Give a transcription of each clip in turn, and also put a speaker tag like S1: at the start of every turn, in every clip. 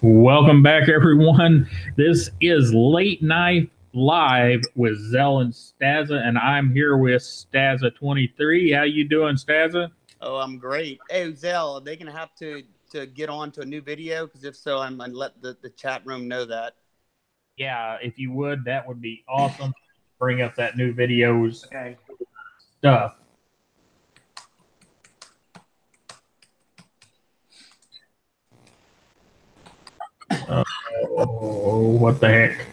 S1: Welcome back, everyone. This is Late Night Live with Zell and Stassa, and I'm here with Stassa23. How you doing, Stassa?
S2: Oh, I'm great. Hey, Zell, are they gonna have to get on to a new video? Because if so, I'm gonna let the chat room know that.
S1: Yeah, if you would, that would be awesome. Bring up that new videos
S2: Okay.
S1: stuff. Oh, what the heck?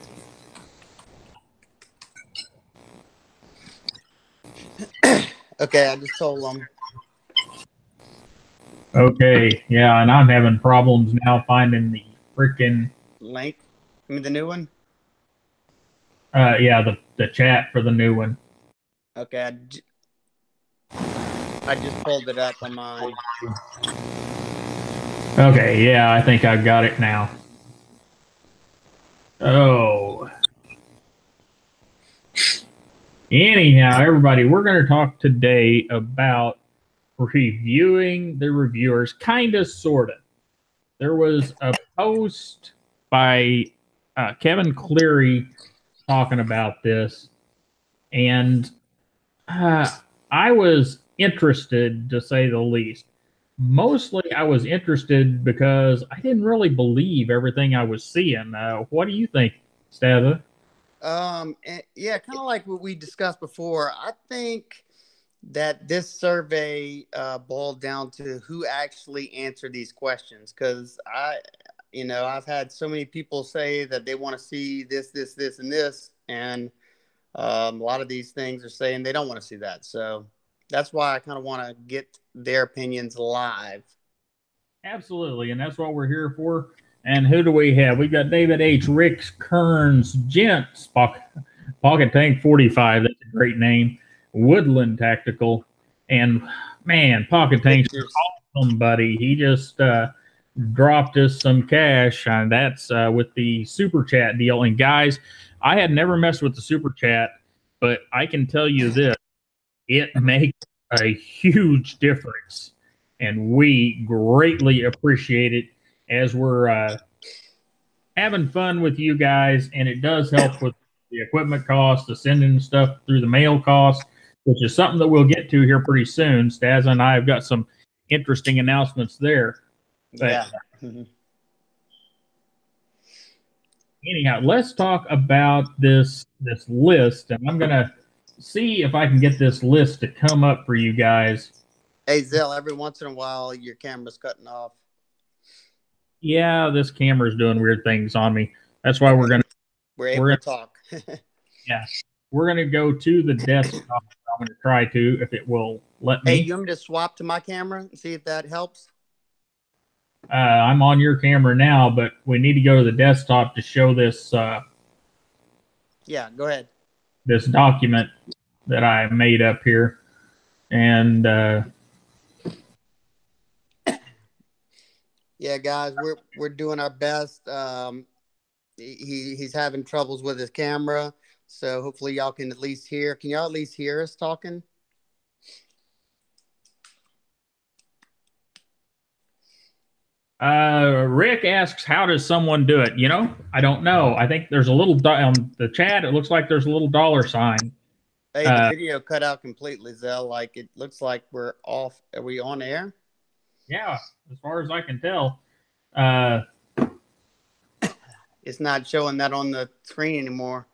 S2: Okay, I just told them.
S1: Okay, yeah, and I'm having problems now finding the freaking
S2: Link. I mean the new one.
S1: yeah, the chat for the new one.
S2: Okay, I just pulled it up on mine.
S1: Okay, yeah, I think I've got it now. Oh. Anyhow, everybody, we're going to talk today about reviewing the reviewers, kind of, sort of. There was a post by Kevin Cleary talking about this, and I was interested, to say the least. Mostly, I was interested because I didn't really believe everything I was seeing. What do you think, Stava?
S2: Yeah, kind of like what we discussed before. I think that this survey boiled down to who actually answered these questions. Because I've had so many people say that they want to see this, and this, and a lot of these things are saying they don't want to see that. So that's why I kind of want to get their opinions live.
S1: Absolutely, and that's what we're here for. And who do we have? We've got David H. Ricks, Kearns, Gents, Pocket Tank 45. That's a great name. Woodland Tactical. And man, Pocket Tank's awesome, buddy. He just dropped us some cash, and that's with the Super Chat deal. And guys, I had never messed with the Super Chat, but I can tell you this. It makes a huge difference, and we greatly appreciate it as we're having fun with you guys, and it does help with the equipment cost, the sending stuff through the mail cost, which is something that we'll get to here pretty soon. Staz and I have got some interesting announcements there.
S2: But
S1: yeah. Anyhow, let's talk about this list, and I'm gonna see if I can get this list to come up for you guys.
S2: Hey, Zell, every once in a while, your camera's cutting off.
S1: Yeah, this camera's doing weird things on me. That's why we're
S2: able to talk.
S1: Yeah, we're gonna go to the desktop. I'm gonna try to, if it will let me.
S2: Hey, you want me to swap to my camera and see if that helps?
S1: I'm on your camera now, but we need to go to the desktop to show this.
S2: Yeah, go ahead.
S1: This document that I made up here, and
S2: yeah, guys, we're doing our best. He's having troubles with his camera, so hopefully y'all can at least hear. Can y'all at least hear us talking?
S1: Rick asks, how does someone do it? You know, I don't know. I think there's a little on the chat. It looks like there's a little dollar sign.
S2: Hey, the video cut out completely, Zell. Like, it looks like we're off. Are we on air?
S1: Yeah, as far as I can tell.
S2: It's not showing that on the screen anymore.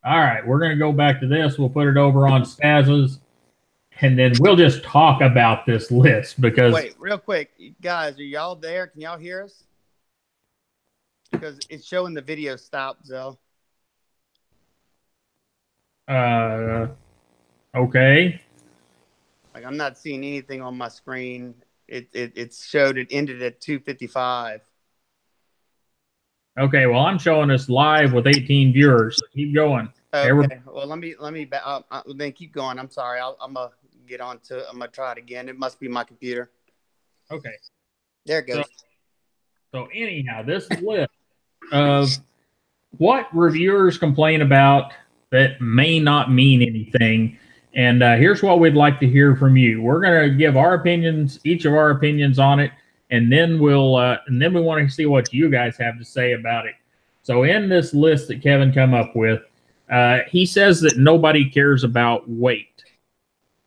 S1: All right, we're going to go back to this. We'll put it over on Staz's, and then we'll just talk about this list because...
S2: Wait, real quick. Guys, are y'all there? Can y'all hear us? Because it's showing the video stop, Zell.
S1: Okay.
S2: Like, I'm not seeing anything on my screen. It showed it ended at 2:55.
S1: Okay, well, I'm showing us live with 18 viewers. So keep going.
S2: Okay. Well, let me then keep going. I'm sorry. I'm gonna get on to. I'm gonna try it again. It must be my computer.
S1: Okay.
S2: There it goes.
S1: So anyhow, this list of what reviewers complain about that may not mean anything. And here's what we'd like to hear from you. We're going to give our opinions, each of our opinions on it. and then we want to see what you guys have to say about it. So in this list that Kevin come up with, he says that nobody cares about weight.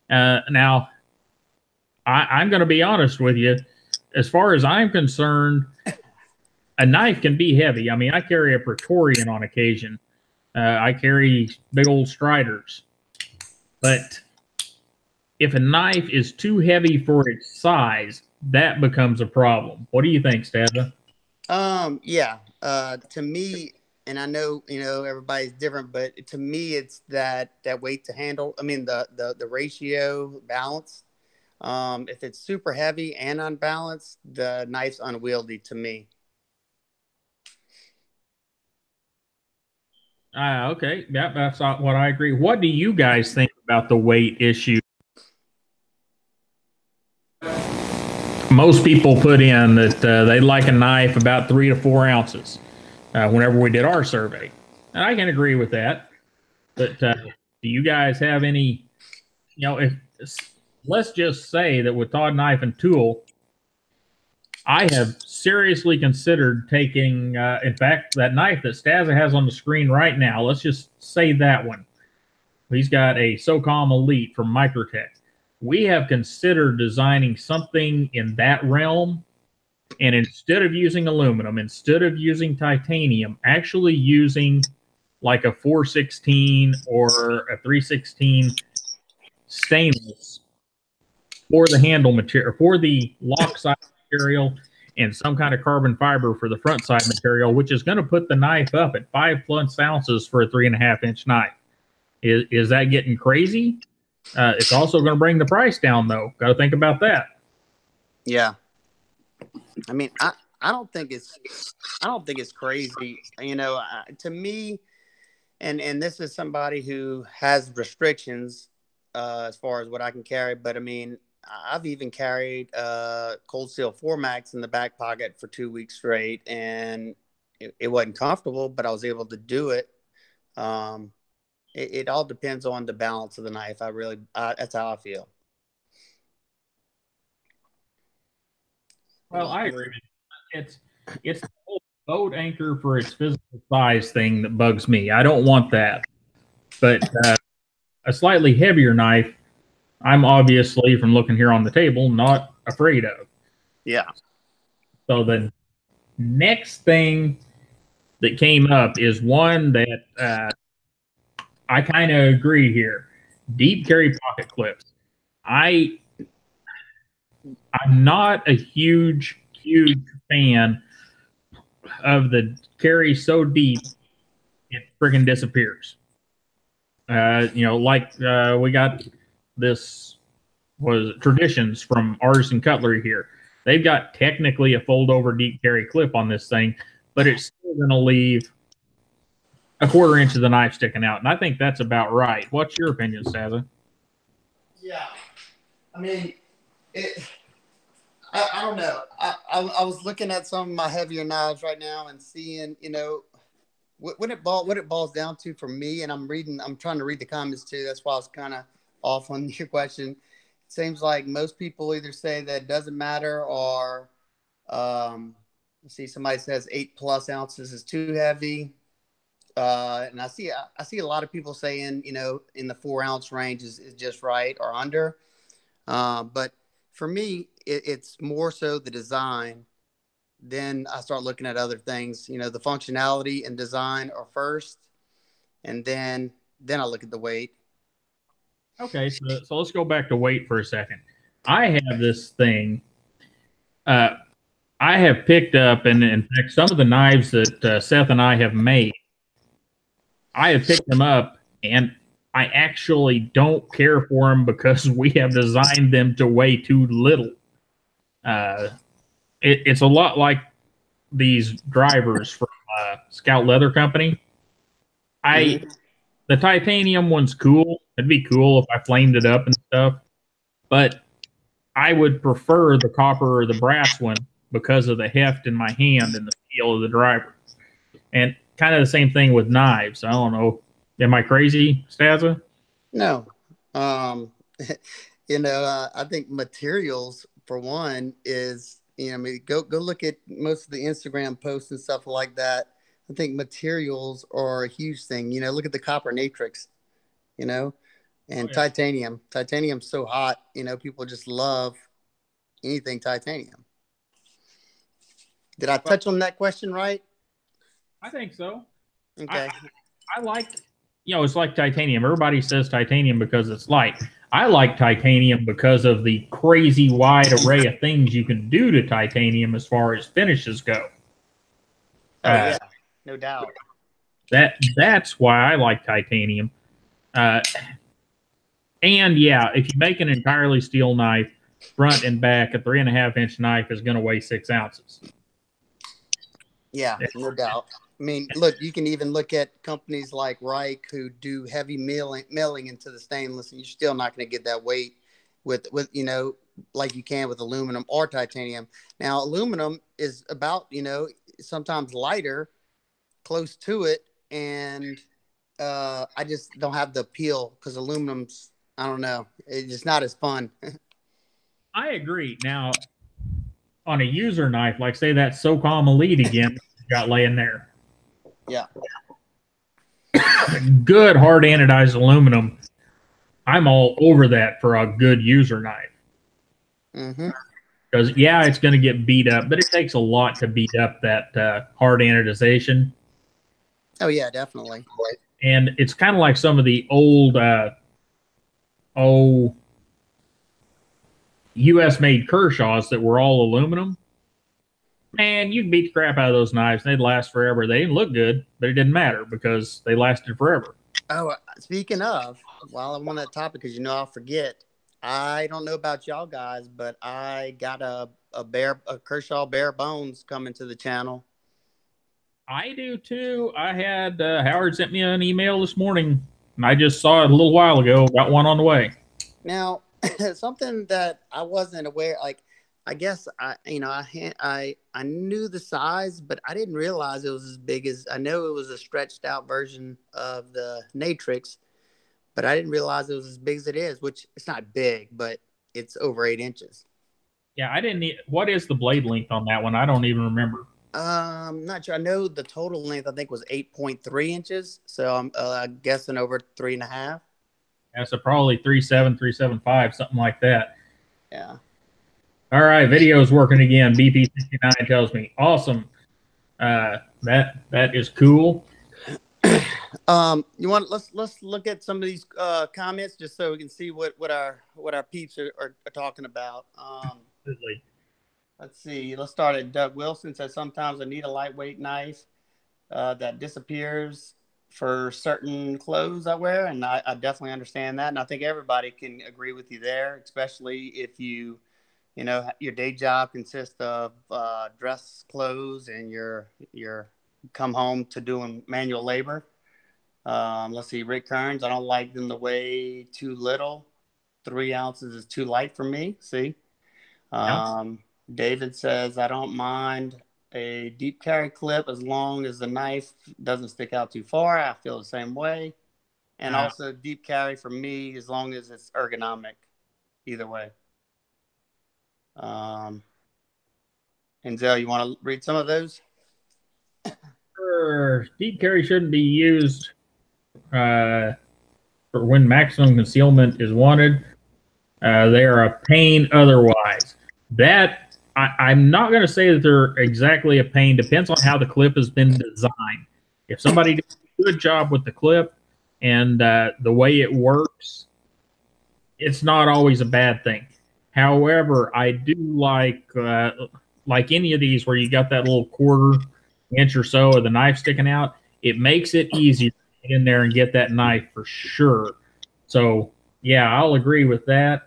S1: Now, I'm going to be honest with you. As far as I'm concerned, a knife can be heavy. I mean, I carry a Praetorian on occasion. I carry big old Striders. But if a knife is too heavy for its size, that becomes a problem. What do you think, Stassa?
S2: Yeah. To me, and I know, everybody's different, but to me, it's that weight to handle. I mean, the ratio balance. If it's super heavy and unbalanced, the knife's unwieldy to me.
S1: Okay. Yeah, that's what I agree. What do you guys think about the weight issue? Most people put in that they like a knife about 3 to 4 ounces whenever we did our survey. And I can agree with that. But do you guys have any, if let's just say that with Todd Knife and Tool, I have seriously considered taking, in fact, that knife that Stassa has on the screen right now. Let's just say that one. He's got a SOCOM Elite from Microtech. We have considered designing something in that realm, and instead of using aluminum, instead of using titanium, actually using like a 416 or a 316 stainless for the handle material, for the lock side material, and some kind of carbon fiber for the front side material, which is going to put the knife up at 5+ ounces for a 3.5-inch knife. Is that getting crazy? It's also going to bring the price down, though. Got to think about that.
S2: Yeah. I mean, I don't think it's crazy. To me, and this is somebody who has restrictions as far as what I can carry. But I mean, I've even carried Cold Steel 4 Max in the back pocket for 2 weeks straight, and it wasn't comfortable, but I was able to do it. It all depends on the balance of the knife. That's how I feel.
S1: Well, I agree. It's the whole boat anchor for its physical size thing that bugs me. I don't want that. But a slightly heavier knife, I'm obviously, from looking here on the table, not afraid of.
S2: Yeah.
S1: So the next thing that came up is one that I kind of agree here. Deep carry pocket clips. I'm not a huge fan of the carry so deep it friggin' disappears. We got this was Traditions from Artisan Cutlery here. They've got technically a fold over deep carry clip on this thing, but it's still going to leave a 1/4 inch of the knife sticking out. And I think that's about right. What's your opinion, Stassa?
S2: Yeah. I mean, I don't know. I was looking at some of my heavier knives right now and seeing, what it boils down to for me. And I'm trying to read the comments too. That's why I was kind of off on your question. It seems like most people either say that it doesn't matter or, let's see, somebody says 8+ ounces is too heavy. And I see a lot of people saying, in the 4-ounce range is just right or under. But for me, it's more so the design. Then I start looking at other things. The functionality and design are first, and then I look at the weight.
S1: Okay, so let's go back to weight for a second. I have this thing. I have picked up, and in fact, some of the knives that Seth and I have made, I have picked them up, and I actually don't care for them because we have designed them to weigh too little. It's a lot like these drivers from Scout Leather Company. The titanium one's cool. It'd be cool if I flamed it up and stuff, but I would prefer the copper or the brass one because of the heft in my hand and the feel of the driver. And kind of the same thing with knives. I don't know. Am I crazy, Stassa?
S2: No. I think materials, for one, is, I mean, go look at most of the Instagram posts and stuff like that. I think materials are a huge thing. Look at the copper matrix, and
S1: yeah.
S2: titanium. Titanium's so hot, people just love anything titanium. Did I touch on that question right?
S1: I think so.
S2: Okay.
S1: I like, it's like titanium. Everybody says titanium because it's light. I like titanium because of the crazy wide array of things you can do to titanium as far as finishes go.
S2: Yeah, no doubt.
S1: That's why I like titanium. And yeah, if you make an entirely steel knife, front and back, a 3.5-inch knife is going to weigh 6 ounces.
S2: Yeah, no doubt. I mean, look, you can even look at companies like Reich who do heavy milling into the stainless, and you're still not going to get that weight with like you can with aluminum or titanium. Now, aluminum is about sometimes lighter, close to it, and I just don't have the appeal because aluminum's, I don't know, it's just not as fun.
S1: I agree. Now, on a user knife, like say that SOCOM Elite again, got laying there.
S2: Yeah.
S1: Good hard anodized aluminum. I'm all over that for a good user knife. Because, yeah, it's going to get beat up, but it takes a lot to beat up that hard anodization.
S2: Oh, yeah, definitely.
S1: And it's kind of like some of the old U.S.-made Kershaws that were all aluminum. Man, you can beat the crap out of those knives, and they'd last forever. They didn't look good, but it didn't matter because they lasted forever.
S2: Oh, speaking of, while I'm on that topic, because I'll forget. I don't know about y'all guys, but I got a Kershaw bare bones coming to the channel.
S1: I do too. I had Howard sent me an email this morning, and I just saw it a little while ago. Got one on the way.
S2: Now, something that I wasn't aware, like I guess I knew the size, but I didn't realize it was as big as. I know it was a stretched out version of the Natrix, but I didn't realize it was as big as it is. Which it's not big, but it's over 8 inches.
S1: Yeah, I didn't. What is the blade length on that one? I don't even remember.
S2: Not sure. I know the total length I think was 8.3 inches, so I'm guessing over 3.5.
S1: Yeah, so probably 3.7, 3.75, something like that.
S2: Yeah.
S1: All right, video's working again. BP69 tells me. Awesome. That is cool.
S2: You want let's look at some of these comments just so we can see what our peeps are talking about.
S1: Absolutely.
S2: Let's see. Let's start at Doug Wilson. Says sometimes I need a lightweight knife that disappears for certain clothes I wear, and I definitely understand that, and I think everybody can agree with you there, especially if your day job consists of dress clothes and you're come home to doing manual labor. Let's see, Rick Kearns. I don't like them to weigh too little. 3 ounces is too light for me. See. David says I don't mind a deep carry clip as long as the knife doesn't stick out too far. I feel the same way. And also deep carry for me as long as it's ergonomic. Either way. And Zell, you want to read some of those?
S1: Sure. Deep carry shouldn't be used for when maximum concealment is wanted. They are a pain otherwise. That I'm not going to say that they're exactly a pain. Depends on how the clip has been designed. If somebody does a good job with the clip and the way it works, it's not always a bad thing. However, I do like any of these where you got that little 1/4 inch or so of the knife sticking out. It makes it easier to get in there and get that knife for sure. So yeah, I'll agree with that.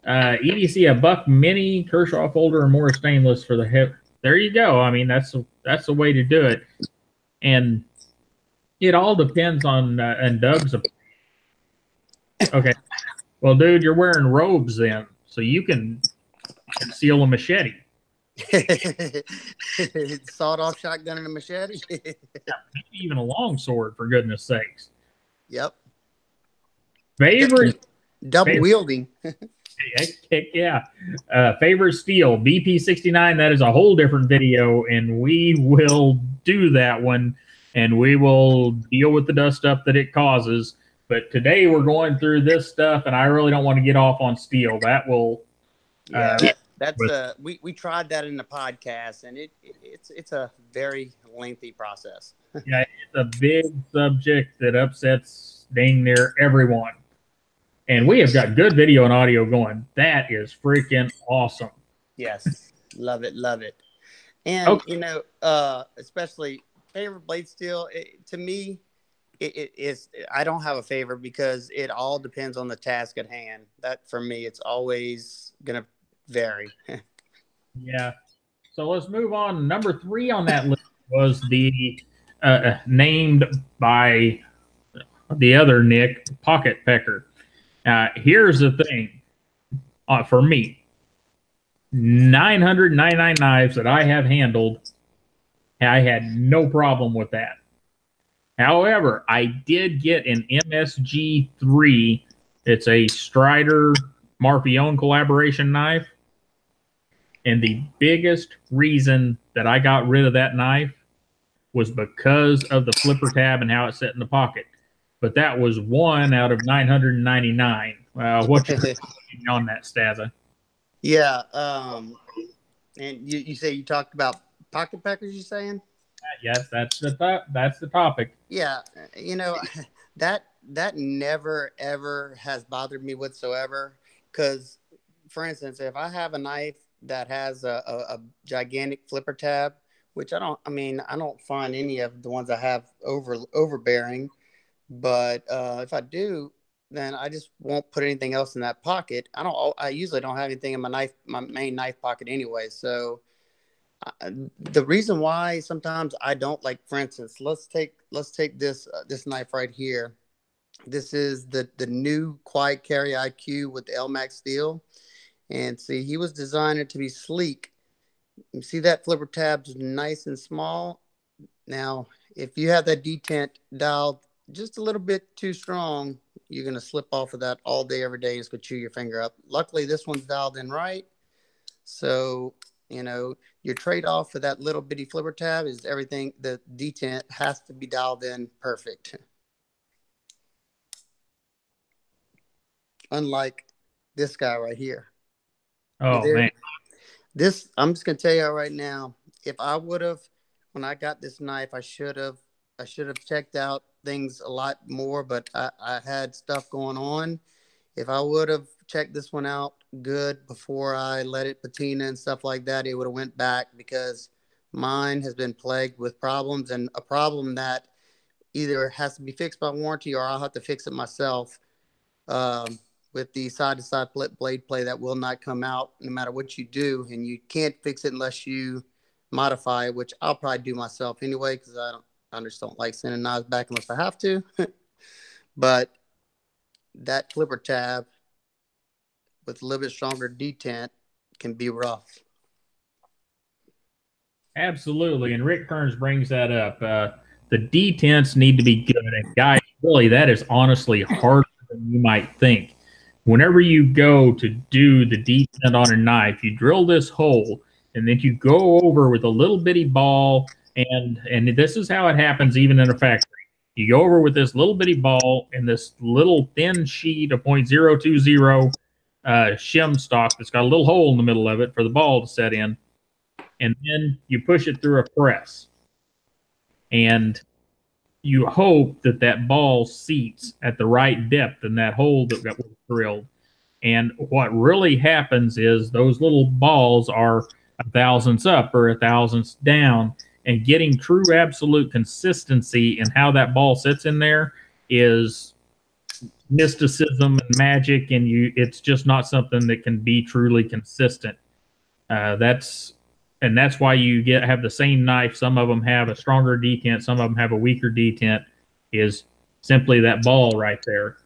S1: EDC, a Buck Mini Kershaw folder and more stainless for the hip. There you go. I mean, that's the way to do it. And it all depends on and Doug's. Okay. Well, dude, you're wearing robes then, so you can conceal a machete.
S2: Sawed-off shotgun and a machete.
S1: Even a long sword, for goodness sakes.
S2: Yep.
S1: Favorite
S2: double wielding.
S1: Heck yeah. Favorite steel, BP69. That is a whole different video, and we will do that one, and we will deal with the dust up that it causes. But today we're going through this stuff, and I really don't want to get off on steel. That will.
S2: We tried that in the podcast, and it's a very lengthy process.
S1: Yeah, it's a big subject that upsets dang near everyone. And we have got good video and audio going. That is freaking awesome.
S2: Yes. Love it. Love it. And, especially favorite blade steel, to me, it is, I don't have a favorite because it all depends on the task at hand. That, for me, it's always going to vary.
S1: Yeah. So let's move on. Number 3 on that list was the named by the other Nick, Pocket Pecker. Here's the thing for me, 999 knives that I have handled, I had no problem with that. However, I did get an MSG3. It's a Strider Marfione collaboration knife. And the biggest reason that I got rid of that knife was because of the flipper tab and how it set in the pocket. But that was 1 out of 999. What's your opinion on that, Stassa?
S2: Yeah. And you say you talked about pocket peckers, you saying?
S1: Yes, that's the topic.
S2: Yeah. That never, ever has bothered me whatsoever. Because, for instance, if I have a knife that has a gigantic flipper tab, which I don't find any of the ones I have overbearing. But if I do, then I just won't put anything else in that pocket. I usually don't have anything in my main knife pocket anyway. So the reason why sometimes I don't, like, for instance, let's take this knife right here. This is the new Quiet Carry IQ with the LMAX steel, and see, he was designed to be sleek. You see that flipper tab's nice and small. Now, if you have that detent dialed just a little bit too strong, you're going to slip off of that all day, every day. It's going to chew your finger up. Luckily, this one's dialed in right. So, your trade-off for that little bitty flipper tab is everything. The detent has to be dialed in perfect. Unlike this guy right here.
S1: Oh, man.
S2: This, I'm just going to tell you right now, if I would have, when I got this knife, I should have checked out things a lot more, but I had stuff going on. If I would have checked this one out good before I let it patina and stuff like that, it would have went back, because mine has been plagued with problems, and a problem that either has to be fixed by warranty or I'll have to fix it myself. With the side-to-side blade play that will not come out no matter what you do, and you can't fix it unless you modify it, which I'll probably do myself anyway, because I just don't like sending knives back unless I have to. But that flipper tab with a little bit stronger detent can be rough.
S1: Absolutely, and Rick Kearns brings that up. The detents need to be good, and guys, really, that is honestly harder than you might think. Whenever you go to do the detent on a knife, you drill this hole, and then you go over with a little bitty ball, and this is how it happens even in a factory. You go over with this little bitty ball and this little thin sheet of .020 shim stock that's got a little hole in the middle of it for the ball to set in, and then you push it through a press. And you hope that that ball seats at the right depth in that hole that was drilled. And what really happens is those little balls are a thousandths up or a thousandths down, and getting true absolute consistency in how that ball sits in there is mysticism and magic, and it's just not something that can be truly consistent. That's why you have the same knife. Some of them have a stronger detent, some of them have a weaker detent, is simply that ball right there.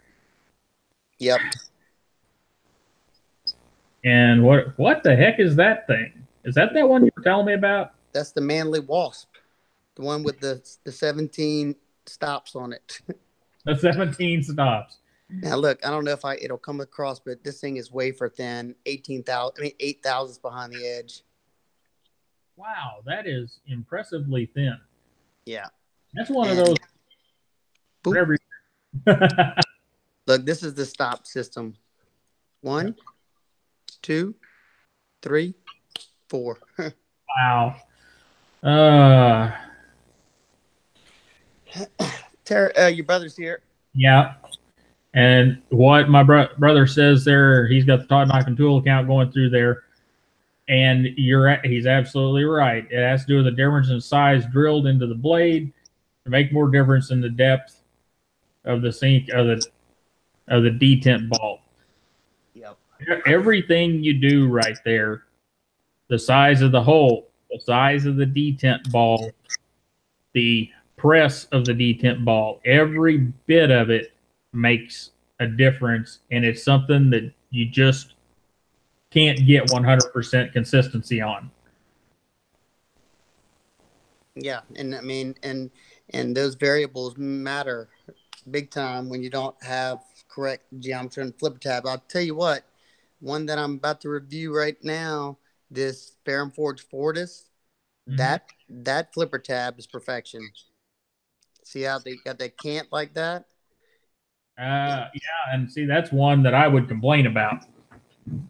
S2: Yep.
S1: And what the heck is that thing? Is that one you were telling me about?
S2: That's the Manly Wasp, the one with the 17 stops on it.
S1: The 17 stops.
S2: Now look, I don't know if it'll come across, but this thing is wafer thin, 8 thousandths behind the edge.
S1: Wow, that is impressively thin.
S2: Yeah.
S1: That's one of
S2: And
S1: those.
S2: boop.
S1: Whatever.
S2: Look, this is the stop system. 1, 2, 3, 4.
S1: Wow. Uh,
S2: Your brother's here.
S1: yeah. And what my brother says there, he's got the Todd Knocking tool account going through there. And he's absolutely right. It has to do with the difference in size drilled into the blade to make more difference in the depth of the sink of the detent ball.
S2: Yep.
S1: Everything you do right there, the size of the hole, the size of the detent ball, the press of the detent ball, every bit of it makes a difference, and it's something that you just can't get 100% consistency on.
S2: Yeah, and I mean, and those variables matter big time when you don't have correct geometry and flipper tab. I'll tell you what, one that I'm about to review right now, this Ferrum Forge Fortis, that flipper tab is perfection. See how they got that cant like that?
S1: Yeah, and see, that's one that I would complain about.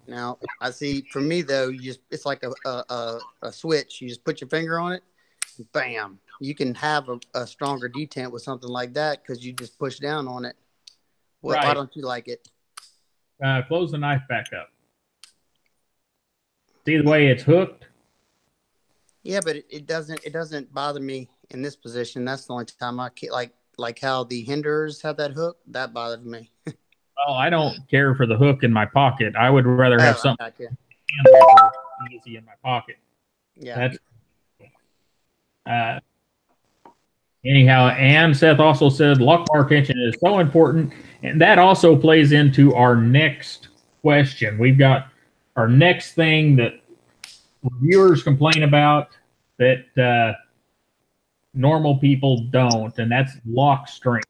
S2: Now, I see for me though, it's like a switch. You just put your finger on it, bam. You can have a stronger detent with something like that because you just push down on it. Well,
S1: Right.
S2: why don't you like it?
S1: Close the knife back up. See the way it's hooked?
S2: Yeah, but it doesn't bother me in this position. That's the only time I can't like how the hinders have that hook. That bothers me.
S1: Well, I don't care for the hook in my pocket. I would rather have something easy in my pocket.
S2: Yeah.
S1: That's anyhow. And Seth also said lock bar tension is so important, and that also plays into our next question. We've got our next thing that reviewers complain about that normal people don't, and that's lock strength.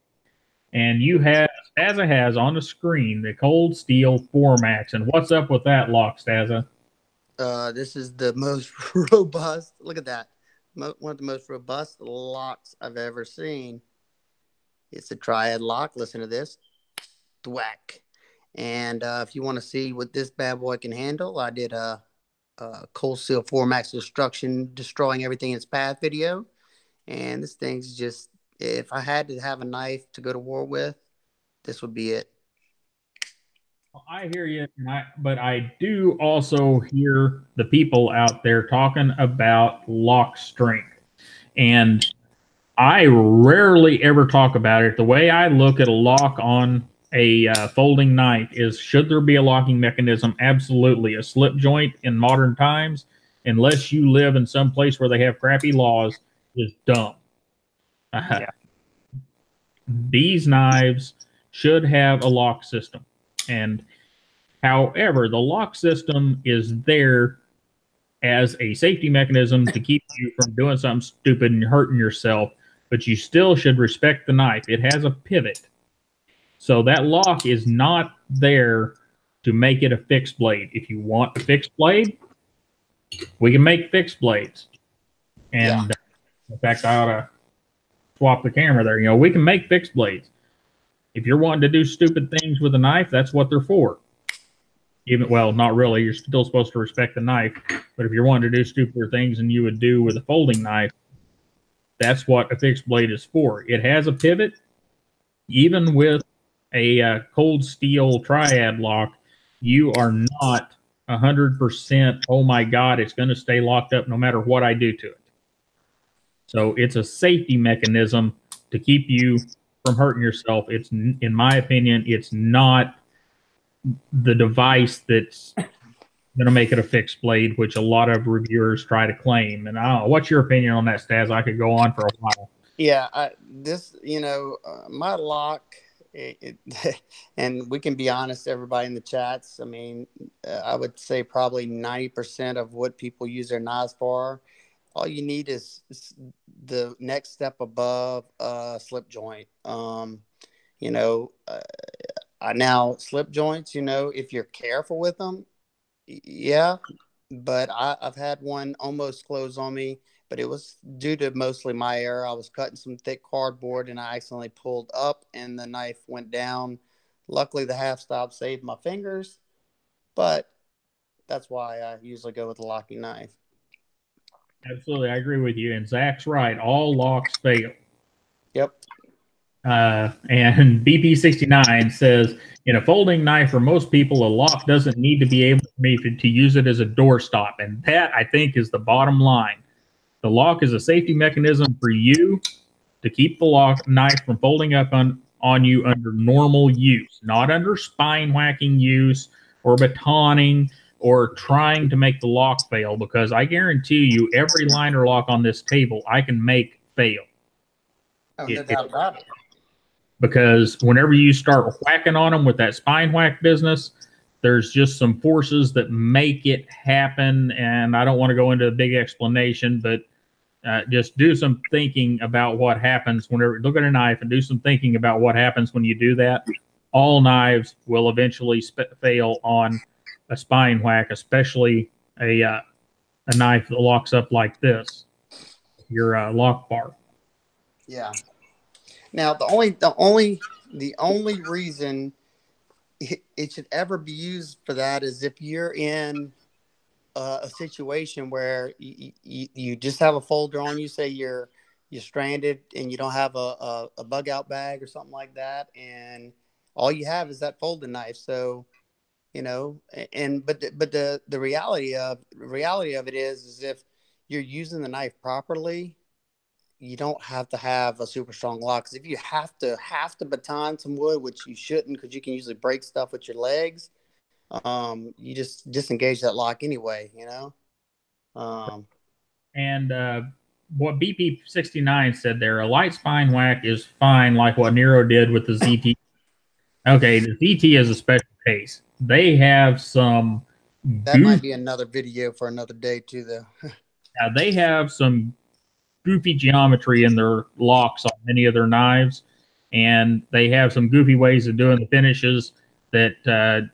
S1: And you have Stassa has on the screen the cold steel 4max. And what's up with that lock, Stassa?
S2: This is the most robust. Look at that. One of the most robust locks I've ever seen. It's a triad lock. Listen to this. Thwack. And if you want to see what this bad boy can handle, I did a cold steel 4max destruction, destroying everything in its path video. And this thing's just, if I had to have a knife to go to war with, this would be it.
S1: Well, I hear you, but I do also hear the people out there talking about lock strength. And I rarely ever talk about it. The way I look at a lock on a folding knife is, should there be a locking mechanism? Absolutely. A slip joint in modern times, unless you live in some place where they have crappy laws, is dumb.
S2: Yeah.
S1: These knives should have a lock system. And however, the lock system is there as a safety mechanism to keep you from doing something stupid and hurting yourself, but you still should respect the knife. It has a pivot. So that lock is not there to make it a fixed blade. If you want a fixed blade, we can make fixed blades. And in fact, I ought to swap the camera there. You know, we can make fixed blades. If you're wanting to do stupid things with a knife, that's what they're for. Well, not really. You're still supposed to respect the knife. But if you're wanting to do stupider things than you would do with a folding knife, that's what a fixed blade is for. It has a pivot. Even with a cold steel triad lock, you are not 100%, oh my God, it's going to stay locked up no matter what I do to it. So it's a safety mechanism to keep you from hurting yourself. It's, in my opinion, it's not the device that's going to make it a fixed blade, which a lot of reviewers try to claim. And I don't know, what's your opinion on that, Staz? I could go on for a while.
S2: Yeah, my lock, and we can be honest, everybody in the chats. I mean, I would say probably 90% of what people use their knives for, all you need is the next step above slip joint. Now slip joints, if you're careful with them, yeah. But I've had one almost close on me, but it was due to mostly my error. I was cutting some thick cardboard and I accidentally pulled up and the knife went down. Luckily, the half stop saved my fingers, but that's why I usually go with a locking knife.
S1: Absolutely, I agree with you. And Zach's right. All locks fail.
S2: Yep.
S1: And BP69 says, in a folding knife, for most people, a lock doesn't need to be able to use it as a doorstop. And that, I think, is the bottom line. The lock is a safety mechanism for you to keep the knife from folding up on you under normal use, not under spine whacking use or batoning or trying to make the lock fail, because I guarantee you every liner lock on this table I can make fail.
S2: Oh, no doubt about it.
S1: Because whenever you start whacking on them with that spine whack business, there's just some forces that make it happen. And I don't want to go into a big explanation, but just do some thinking about what happens whenever look at a knife and do some thinking about what happens when you do that. All knives will eventually fail on a spine whack, especially a knife that locks up like this, your lock bar.
S2: Yeah. Now the only reason it should ever be used for that is if you're in a situation where you just have a folder on you, say you're stranded and you don't have a bug out bag or something like that, and all you have is that folding knife. So but the reality of it is if you're using the knife properly, you don't have to have a super strong lock. Because if you have to baton some wood, which you shouldn't, because you can usually break stuff with your legs, you just disengage that lock anyway,
S1: And what BP69 said there, a light spine whack is fine, like what Nero did with the ZT. Okay, the ZT is a special case. They have some.
S2: That might be another video for another day too, though.
S1: They have some goofy geometry in their locks on many of their knives, and they have some goofy ways of doing the finishes that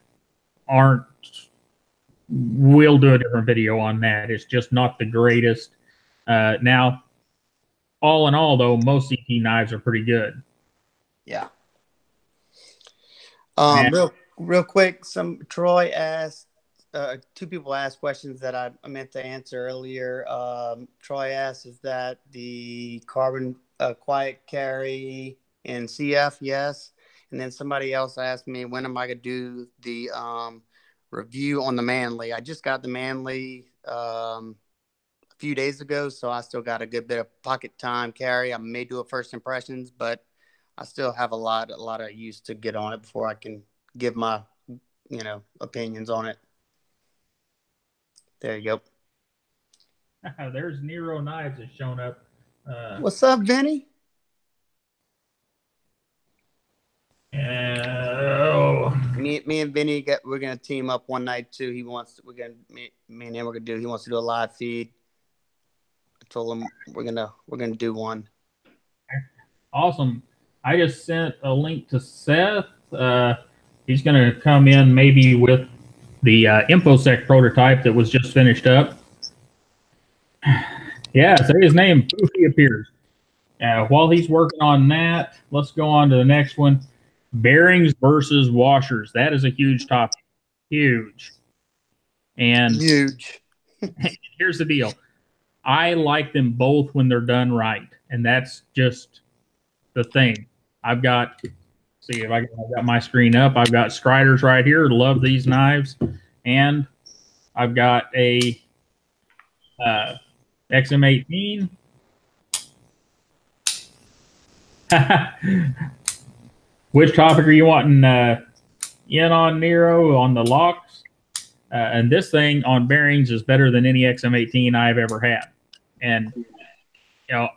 S1: aren't. We'll do a different video on that. It's just not the greatest. Now, all in all, though, most ZT knives are pretty good.
S2: Yeah. Real quick, Troy asked, two people asked questions that I meant to answer earlier. Troy asked, is that the carbon quiet carry in CF? Yes. And then somebody else asked me, when am I going to do the review on the Manly? I just got the Manly a few days ago, so I still got a good bit of pocket time carry. I may do a first impressions, but I still have a lot of use to get on it before I can give my, opinions on it. There you go.
S1: There's Nero Knives has shown up.
S2: What's up, Vinny? Me and Vinny we're gonna team up one night too. He wants me and him he wants to do a live feed. I told him we're gonna do one.
S1: Awesome. I just sent a link to Seth. He's going to come in maybe with the InfoSec prototype that was just finished up. Yeah, say his name. Poof, he appears. While he's working on that, let's go on to the next one. Bearings versus washers. That is a huge topic. Huge. And
S2: huge.
S1: Here's the deal. I like them both when they're done right. And that's just the thing. I've got my screen up. I've got Striders right here. Love these knives. And I've got a XM18. Which topic are you wanting in on, Nero, on the locks? And this thing on bearings is better than any XM18 I've ever had. And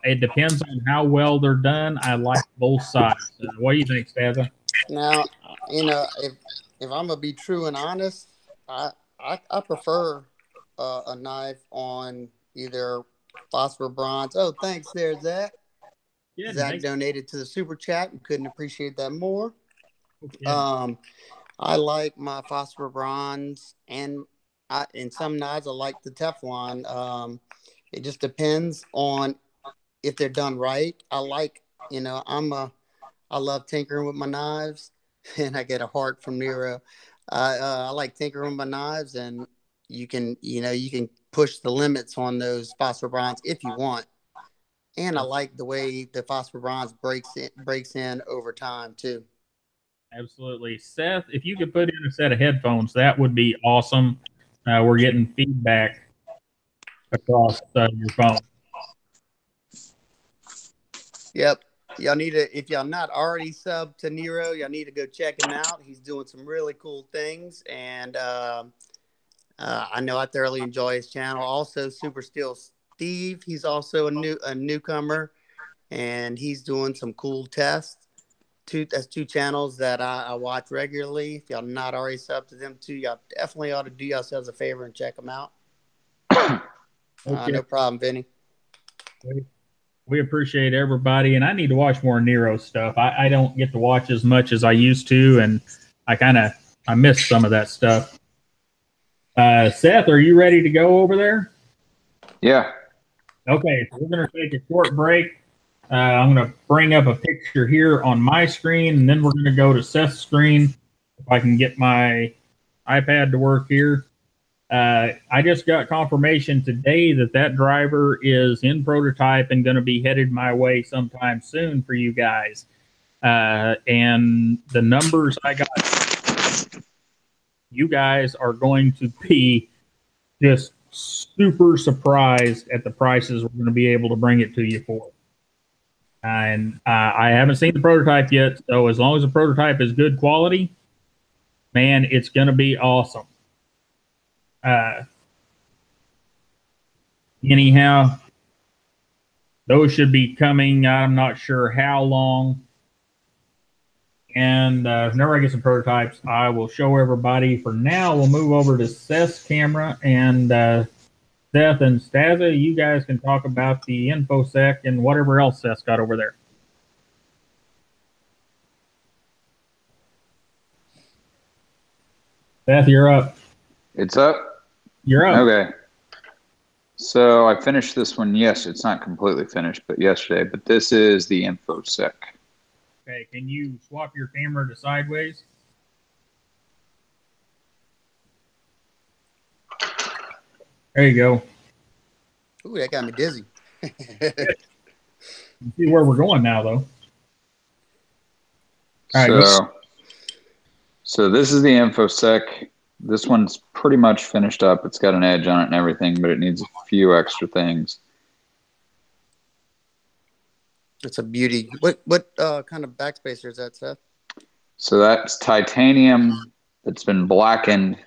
S1: it depends on how well they're done. I like both sides. What do you think, Stassa?
S2: Now, if I'm gonna be true and honest, I prefer a knife on either phosphor bronze. Oh, thanks there, Zach. Yeah, Zach donated to the super chat and couldn't appreciate that more.
S1: Okay.
S2: I like my phosphor bronze, and in some knives I like the Teflon. It just depends on if they're done right. I like, I love tinkering with my knives, and I get a heart from Nero. I like tinkering with my knives, and you can push the limits on those phosphor bronze if you want. And I like the way the phosphor bronze breaks in over time too.
S1: Absolutely. Seth, if you could put in a set of headphones, that would be awesome. We're getting feedback across your phone.
S2: Yep. Y'all need to, if y'all not already subbed to Nero, y'all need to go check him out. He's doing some really cool things, and I know I thoroughly enjoy his channel. Also, Super Steel Steve, he's also a newcomer, and he's doing some cool tests. That's two channels that I watch regularly. If y'all not already subbed to them too, y'all definitely ought to do yourselves a favor and check them out.
S1: Okay.
S2: No problem, Vinny.
S1: We appreciate everybody, and I need to watch more Nero stuff. I don't get to watch as much as I used to, and I miss some of that stuff. Seth, are you ready to go over there?
S3: Yeah.
S1: Okay, so we're going to take a short break. I'm going to bring up a picture here on my screen, and then we're going to go to Seth's screen. If I can get my iPad to work here. I just got confirmation today that driver is in prototype and going to be headed my way sometime soon for you guys. And the numbers I got, you guys are going to be just super surprised at the prices we're going to be able to bring it to you for. And I haven't seen the prototype yet, so as long as the prototype is good quality, man, it's going to be awesome. Anyhow, those should be coming. I'm not sure how long. And whenever I get some prototypes, I will show everybody. For now, we'll move over to Seth's camera, and Seth and Stassa, you guys can talk about the InfoSec and whatever else Seth's got over there. Seth, you're up.
S3: It's up?
S1: You're up.
S3: Okay. So I finished this one. Yes, it's not completely finished, but yesterday. But this is the InfoSec.
S1: Okay, can you swap your camera to sideways? There you go.
S2: Ooh, that got me dizzy.
S1: See where we're going now, though. All right,
S3: so this is the InfoSec. This one's pretty much finished up. It's got an edge on it and everything, but it needs a few extra things.
S2: It's a beauty. What kind of backspacer is that, Seth?
S3: So that's titanium that's been blackened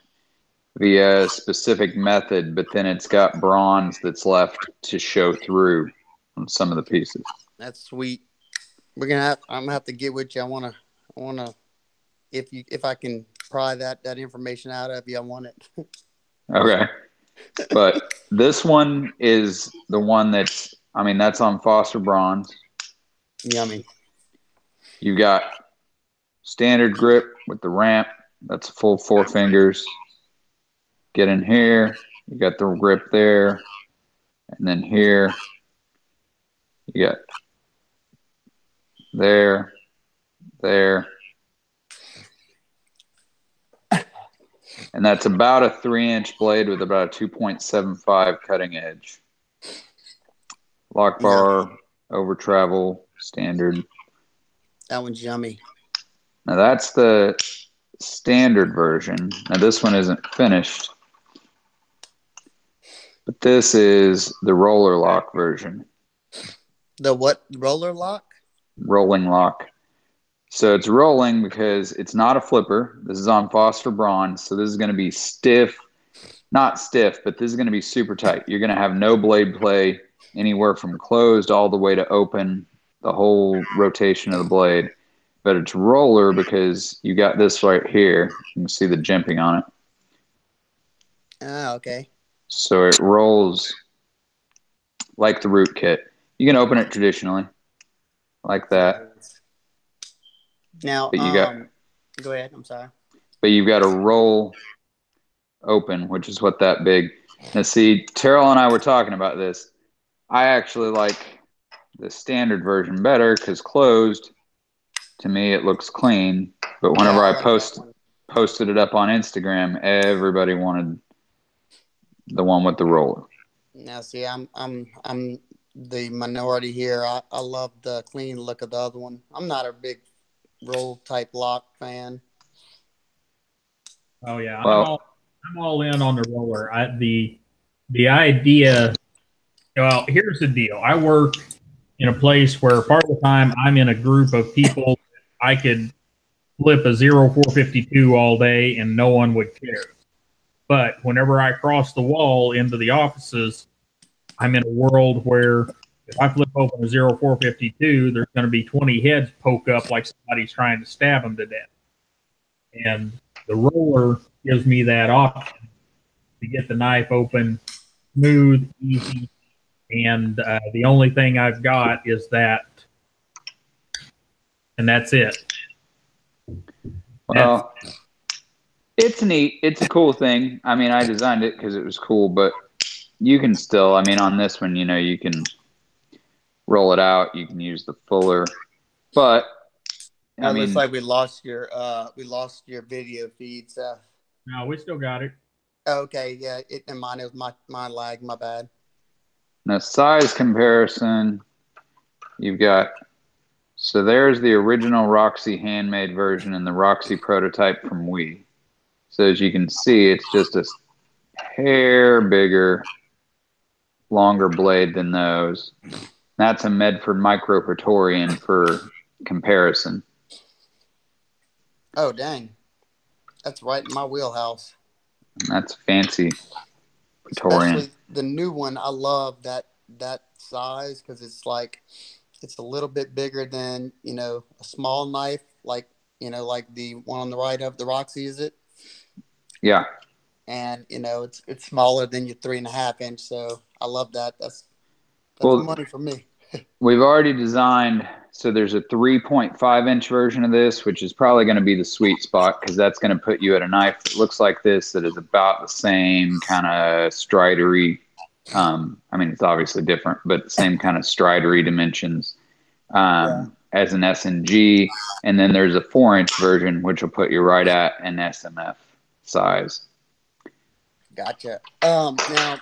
S3: via a specific method, but then it's got bronze that's left to show through on some of the pieces.
S2: That's sweet. I'm gonna have to get with you. I wanna if I can pry that information out of you, I want it.
S3: Okay. But this one is the one that's on phosphor bronze.
S2: Yummy.
S3: You got standard grip with the ramp. That's a full 4 fingers. Get in here. You got the grip there. And then here. You got there. And that's about a 3-inch blade with about a 2.75 cutting edge. Lock bar, over travel, standard.
S2: That one's yummy.
S3: Now that's the standard version. Now this one isn't finished, but this is the roller lock version.
S2: The what? Roller lock?
S3: Rolling lock. So it's rolling because it's not a flipper. This is on phosphor bronze. So this is going to be stiff, not stiff, but this is going to be super tight. You're going to have no blade play anywhere from closed all the way to open, the whole rotation of the blade. But it's roller because you got this right here. You can see the jimping on it.
S2: Ah, okay.
S3: So it rolls like the root kit. You can open it traditionally, like that.
S2: Now,
S3: But you got
S2: Go ahead. I'm sorry.
S3: but you've got to roll open, which is what that big. Now, see, Terrell and I were talking about this. I actually like the standard version better because closed, to me, it looks clean. But whenever
S2: Yeah, I
S3: I
S2: like that one.
S3: posted it up on Instagram, everybody wanted the one with the roller.
S2: Now, see, I'm the minority here. I love the clean look of the other one. I'm not a big roll type lock fan.
S1: Oh yeah,
S3: Well,
S1: I'm all in on the roller. The idea. Well, here's the deal. I work in a place where part of the time I'm in a group of people. I could flip a 0452 all day and no one would care. But whenever I cross the wall into the offices, I'm in a world where if I flip open a 0452, there's going to be 20 heads poke up like somebody's trying to stab them to death. And the roller gives me that option to get the knife open smooth, easy, and the only thing I've got is that, and that's it.
S3: well, it's neat. It's a cool thing. I mean, I designed it because it was cool, but you can still, I mean, on this one, you can roll it out. You can use the fuller, but
S2: It looks like we lost your video feed, Seth.
S1: No, we still got it.
S2: Okay, yeah, and mine, it was my lag, my bad.
S3: Now, size comparison, you've got, so there's the original Roxy handmade version and the Roxy prototype from Wii. So as you can see, it's just a hair bigger, longer blade than those. That's a Medford Micro Praetorian for comparison.
S2: Oh, dang. That's right in my wheelhouse.
S3: And that's fancy Praetorian.
S2: Especially the new one. I love that size because it's a little bit bigger than, a small knife, like the one on the right of the Roxy, is it?
S3: Yeah.
S2: And, it's smaller than your 3.5 inch. So I love that. That's money for me.
S3: We've already designed, so there's a 3.5 inch version of this, which is probably going to be the sweet spot because that's going to put you at a knife that looks like this, that is about the same kind of stridery. I mean, it's obviously different, but the same kind of stridery dimensions as an SNG. And then there's a 4-inch version, which will put you right at an SMF size.
S2: Gotcha. Now,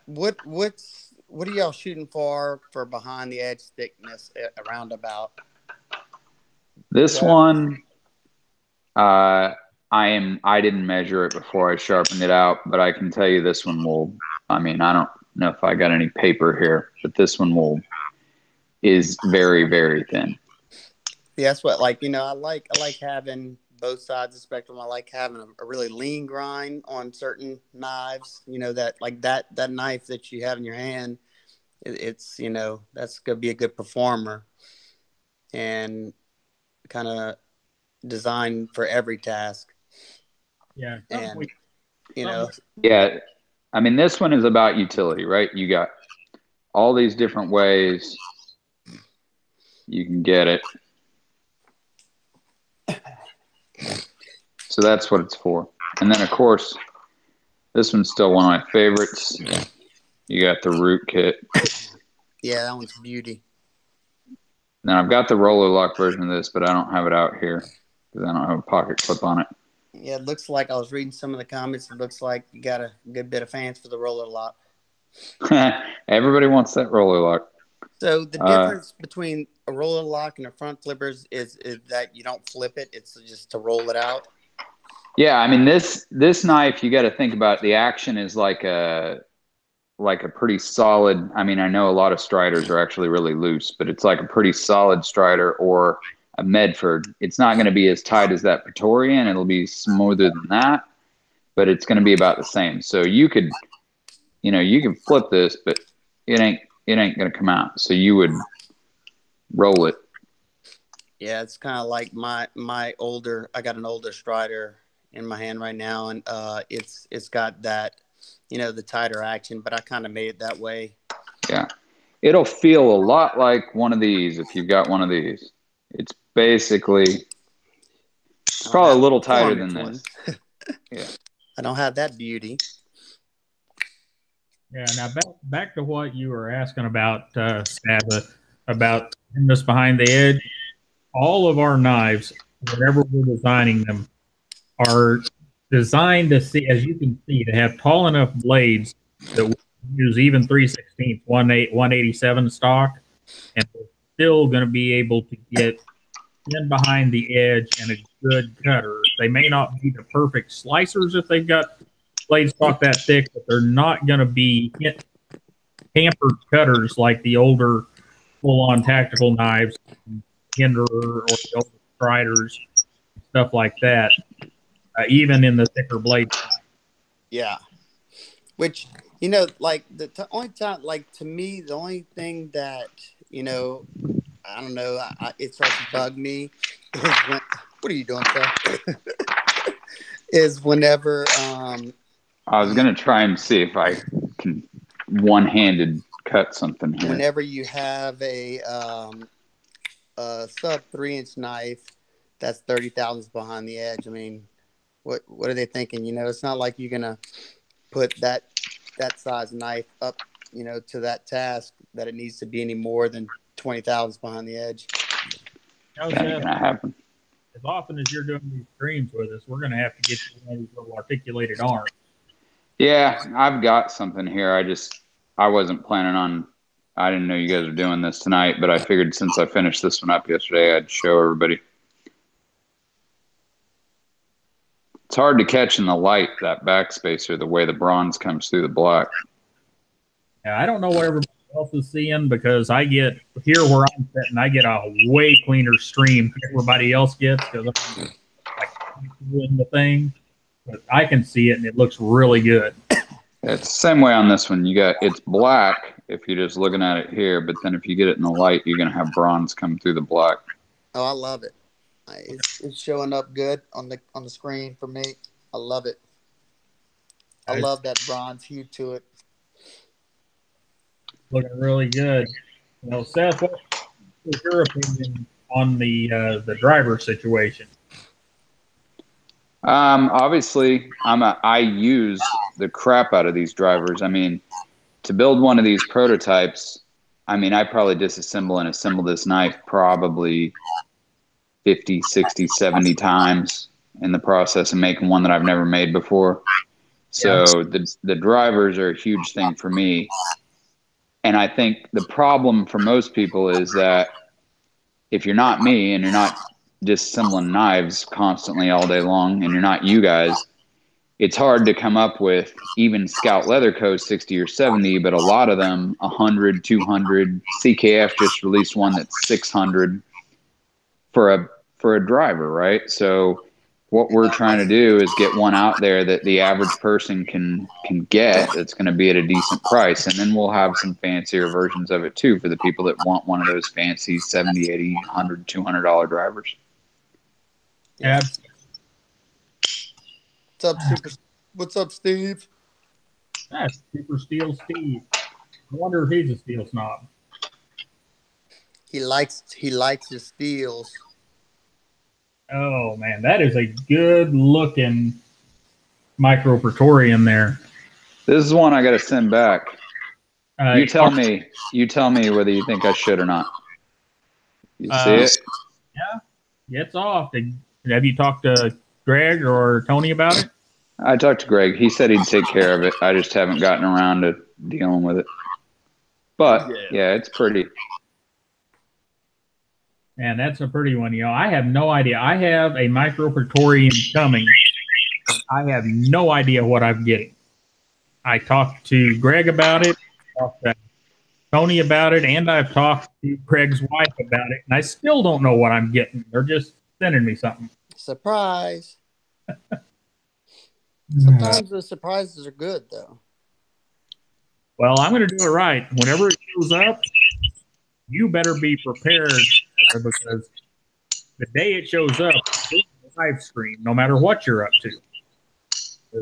S2: what are y'all shooting for behind the edge thickness around about?
S3: This one, I didn't measure it before I sharpened it out, but I can tell you this one will, I mean, I don't know if I got any paper here, but this one is very, very thin.
S2: Yeah, that's what, I like having both sides of the spectrum. I like having a really lean grind on certain knives, that knife that you have in your hand, it's, that's going to be a good performer and kind of designed for every task.
S1: Yeah.
S2: And,
S3: Yeah. I mean, this one is about utility, right? You got all these different ways you can get it. So that's what it's for. And then, of course, this one's still one of my favorites. You got the root kit.
S2: Yeah, that one's beauty.
S3: Now, I've got the roller lock version of this, but I don't have it out here because I don't have a pocket clip on it.
S2: Yeah, it looks like, I was reading some of the comments, it looks like you got a good bit of fans for the roller lock.
S3: Everybody wants that roller lock.
S2: So the difference between a roller lock and a front flippers is that you don't flip it. It's just to roll it out.
S3: Yeah, I mean, this knife, you got to think about the action is like a pretty solid. I mean, I know a lot of striders are actually really loose, but it's like a pretty solid strider or a Medford. It's not going to be as tight as that Praetorian. It'll be smoother than that, but it's going to be about the same. So you can flip this, but it ain't going to come out. So you would roll it.
S2: Yeah, it's kind of like I got an older strider in my hand right now, and it's got that, the tighter action, but I kind of made it that way.
S3: Yeah. It'll feel a lot like one of these if you've got one of these. It's basically It's probably a little tighter than
S2: one.
S3: this. Yeah.
S2: I don't have that beauty.
S1: Yeah. Now back to what you were asking about, Stassa, about this behind the edge. All of our knives, whenever we're designing them, are designed to see, as you can see, to have tall enough blades that we use even 3/16, 187 stock, and we're still going to be able to get in behind the edge and a good cutter. They may not be the perfect slicers if they've got blade stock that thick, but they're not going to be hampered cutters like the older full-on tactical knives, Hinder or the older Striders, stuff like that. Even in the thicker blade.
S2: Yeah. Which, like only time, like to me, the only thing that, I don't know, it starts to bug me is when, what are you doing, sir? Is whenever,
S3: I was going to try and see if I can one-handed cut something here.
S2: Whenever you have a sub 3-inch knife that's 30 thousandths behind the edge, I mean, what are they thinking? It's not like you're gonna put that size knife up, to that task that it needs to be any more than 20 thousandths behind the edge.
S3: That ain't gonna happen.
S1: As often as you're doing these streams with us, we're gonna have to get you one of these little articulated arms.
S3: Yeah, I've got something here. I wasn't planning on. I didn't know you guys were doing this tonight, but I figured since I finished this one up yesterday, I'd show everybody. It's hard to catch in the light, that backspacer, the way the bronze comes through the black.
S1: Yeah, I don't know what everybody else is seeing because I get here where I'm sitting, I get a way cleaner stream than everybody else gets because I'm like doing the thing. But I can see it and it looks really good.
S3: It's the same way on this one. It's black if you're just looking at it here, but then if you get it in the light, you're gonna have bronze come through the black.
S2: Oh, I love it. It's showing up good on the screen for me. I love it. I love that bronze hue to it.
S1: Looking really good. Seth, what is your opinion on the driver situation?
S3: Obviously, I use the crap out of these drivers. I mean, to build one of these prototypes, I mean, I probably disassemble and assemble this knife probably 50, 60, 70 times in the process of making one that I've never made before. So the drivers are a huge thing for me. And I think the problem for most people is that if you're not me and you're not disassembling knives constantly all day long and you're not you guys, it's hard to come up with even Scout Leather Co. 60 or 70, but a lot of them 100, 200. CKF just released one that's 600 for a driver, right? So what we're trying to do is get one out there that the average person can get that's going to be at a decent price. And then we'll have some fancier versions of it too for the people that want one of those fancy 70, 80, 100, $200 drivers.
S1: Yeah.
S2: What's up, Steve?
S1: That's Super Steel Steve. I wonder if he's a steel snob.
S2: He likes his steels.
S1: Oh man, that is a good looking Micro Praetorian there.
S3: This is one I got to send back. You tell me whether you think I should or not. You see it?
S1: Yeah, it's off. Have you talked to Greg or Tony about it?
S3: I talked to Greg. He said he'd take care of it. I just haven't gotten around to dealing with it. But yeah, it's pretty.
S1: Man, that's a pretty one. I have no idea. I have a Micro Praetorian coming. I have no idea what I'm getting. I talked to Greg about it, talked to Tony about it, and I've talked to Greg's wife about it, and I still don't know what I'm getting. They're just sending me something.
S2: Surprise. Sometimes the surprises are good, though.
S1: Well, I'm going to do it right. Whenever it shows up, you better be prepared because the day it shows up, it's a live stream, no matter what you're up to.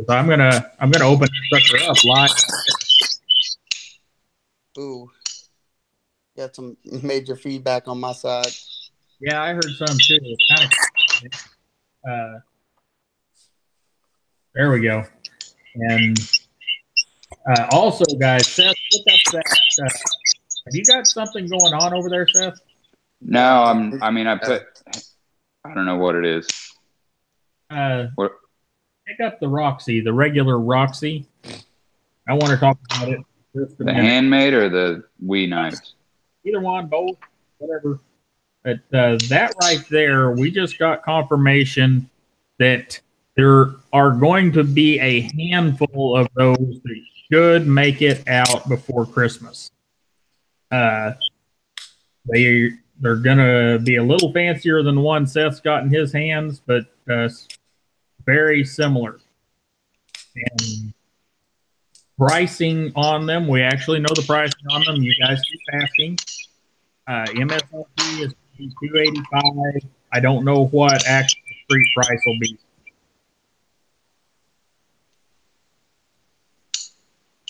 S1: I'm gonna open this sucker up live.
S2: Ooh, got some major feedback on my side.
S1: Yeah, I heard some too. It's kind of Uh, there we go. And also, guys, Seth, look up that. Have you got something going on over there, Seth?
S3: No, I don't know what it is. What?
S1: Pick up the Roxy, the regular Roxy. I want to talk about it.
S3: The handmade or the Wii knives?
S1: Either one, both, whatever. But that right there, we just got confirmation that there are going to be a handful of those that should make it out before Christmas. They're going to be a little fancier than the one Seth's got in his hands, but very similar. And pricing on them, we actually know the pricing on them. You guys keep asking. MSRP is $285. I don't know what actual street price will be.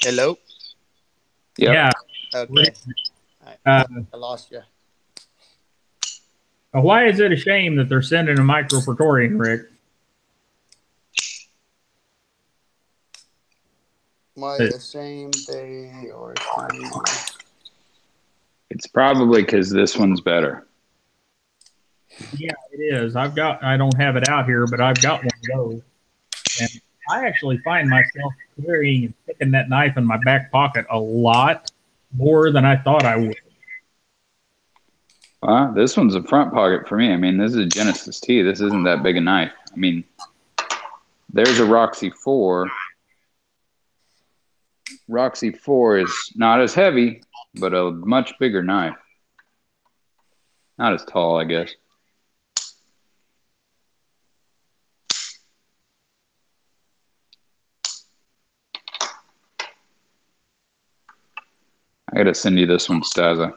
S2: Hello?
S3: Yep.
S1: Yeah.
S2: Okay. I lost you.
S1: Why is it a shame that they're sending a micro Praetorian, Rick?
S2: Why a shame they or
S3: It's probably because this one's better.
S1: Yeah, it is. I don't have it out here, but I've got one of those. And I actually find myself carrying and sticking that knife in my back pocket a lot more than I thought I would.
S3: Well, this one's a front pocket for me. I mean, this is a Genesis T. This isn't that big a knife. I mean, there's a Roxy 4. Roxy 4 is not as heavy, but a much bigger knife. Not as tall, I guess. I gotta send you this one, Stassa.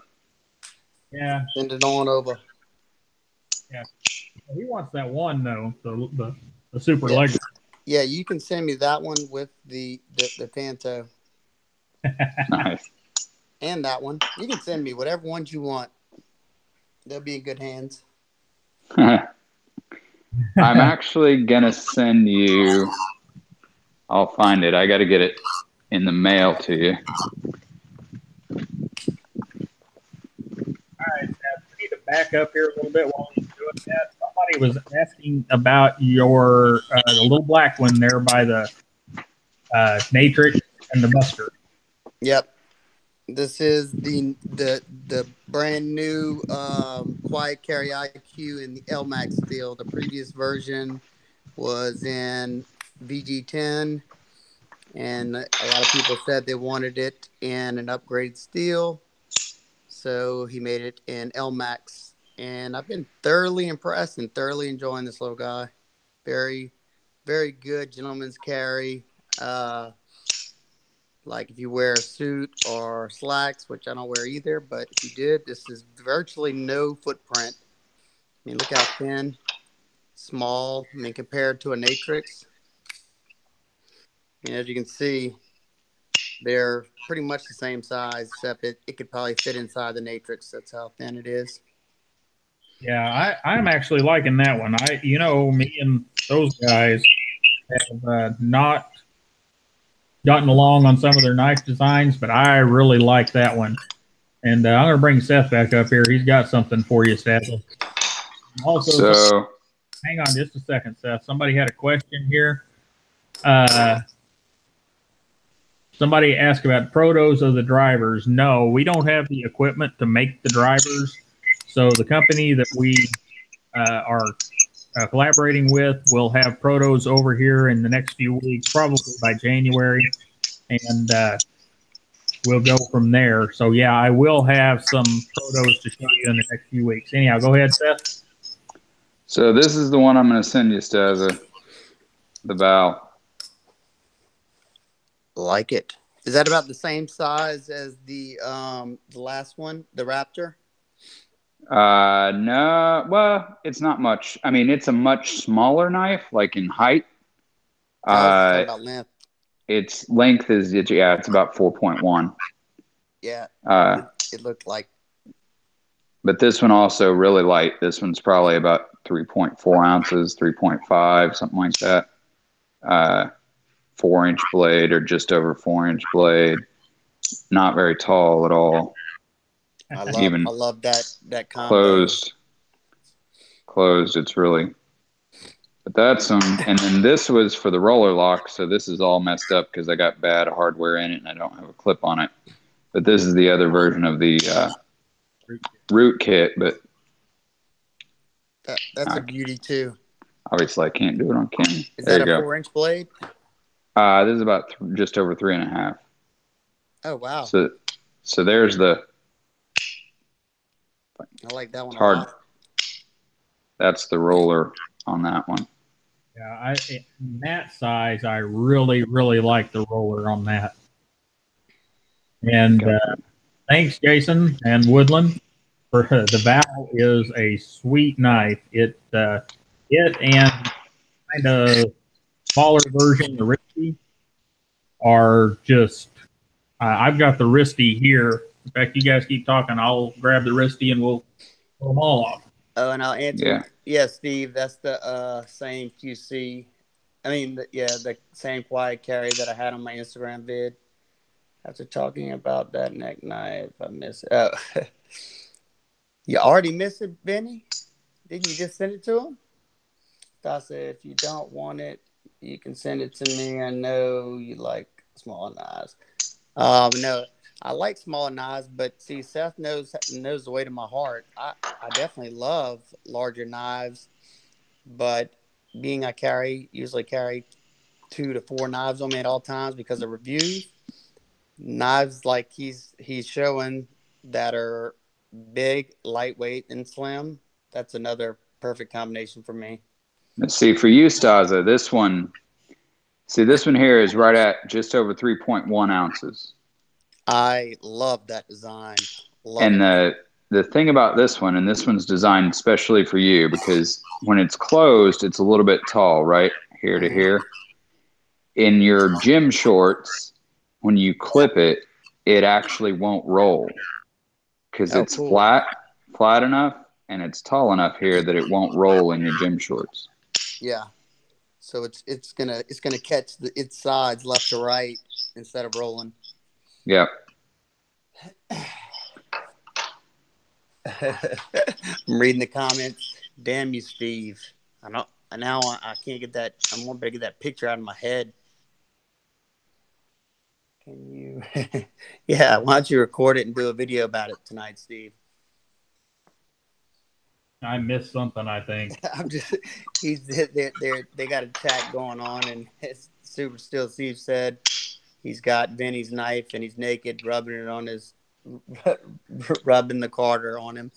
S1: Yeah.
S2: Send it on over.
S1: Yeah. He wants that one though, the super leg.
S2: Yeah, you can send me that one with the Panto.
S3: Nice.
S2: And that one. You can send me whatever ones you want. They'll be in good hands.
S3: I'm actually gonna send you. I'll find it. I got to get it in the mail to you.
S1: All right, we need to back up here a little bit while he's doing that. Somebody was asking about your the little black one there by the Natrix and the Buster.
S2: Yep. This is the brand new Quiet Carry IQ in the LMAX steel. The previous version was in VG10, and a lot of people said they wanted it in an upgraded steel, so he made it in LMAX. And I've been thoroughly impressed and thoroughly enjoying this little guy. Very, very good gentleman's carry. Like if you wear a suit or slacks, which I don't wear either, but if you did, this is virtually no footprint. I mean, look how thin, small, I mean, compared to a Natrix. And as you can see, they're pretty much the same size, except it could probably fit inside the Natrix. That's how thin it is.
S1: Yeah, I'm actually liking that one. Me and those guys have not gotten along on some of their knife designs, but I really like that one. And I'm going to bring Seth back up here. He's got something for you, Seth. Also, hang on just a second, Seth. Somebody had a question here. Somebody asked about protos of the drivers. No, we don't have the equipment to make the drivers. So the company that we are collaborating with will have protos over here in the next few weeks, probably by January, and we'll go from there. So yeah, I will have some protos to show you in the next few weeks. Anyhow, go ahead, Seth.
S3: So this is the one I'm going to send you, Stassa. The bow.
S2: Like it. Is that about the same size as the last one, the Raptor?
S3: No, well, it's not much. I mean, it's a much smaller knife, like in height.
S2: Talking about length.
S3: Its length is, it's about 4.1.
S2: Yeah. It looked like.
S3: But this one also really light. This one's probably about 3.4 ounces, 3.5, something like that. 4-inch blade or just over 4-inch blade. Not very tall at all.
S2: I love that combo.
S3: Closed. It's really, but that's and then this was for the roller lock. So this is all messed up because I got bad hardware in it and I don't have a clip on it. But this is the other version of the root kit. But
S2: that's a beauty too.
S3: Obviously, I can't do it on camera.
S2: Is that a 4-inch blade?
S3: This is about just over 3.5.
S2: Oh wow!
S3: So there's the.
S2: I like that one
S3: a lot.
S2: Hard.
S3: That's the roller on that one.
S1: Yeah, that size, I really, really like the roller on that. And thanks, Jason and Woodland, for the Val is a sweet knife. It and kind of smaller version, the Risty, are just. I've got the Risty here. In fact, you guys keep talking. I'll grab the Risty and we'll pull them all off.
S2: Oh, and I'll answer. Yeah, Steve, that's the same QC. I mean, the same quiet carry that I had on my Instagram vid. After talking about that neck knife, I miss it. Oh. You already missed it, Benny? Didn't you just send it to him? Stassa, if you don't want it, you can send it to me. I know you like small knives. No, I like small knives, but see, Seth knows the way to my heart. I definitely love larger knives, but being I usually carry 2 to 4 knives on me at all times because of reviews. Knives like he's showing that are big, lightweight, and slim. That's another perfect combination for me.
S3: Let's see, for you, Stassa, this one here is right at just over 3.1 ounces.
S2: I love that design.
S3: The thing about this one, and this one's designed especially for you because when it's closed, it's a little bit tall, right? Here to here. In your gym shorts, when you clip it, it actually won't roll because it's flat enough and it's tall enough here that it won't roll in your gym shorts.
S2: Yeah. So it's gonna catch its sides left to right instead of rolling.
S3: Yep.
S2: I'm reading the comments. Damn you, Steve. I can't get that. I'm going to get that picture out of my head. Can you? Yeah. Why don't you record it and do a video about it tonight, Steve?
S1: I missed something, I think.
S2: They got a chat going on, and Super Still Steve said he's got Vinny's knife and he's naked, rubbing the Carter on him.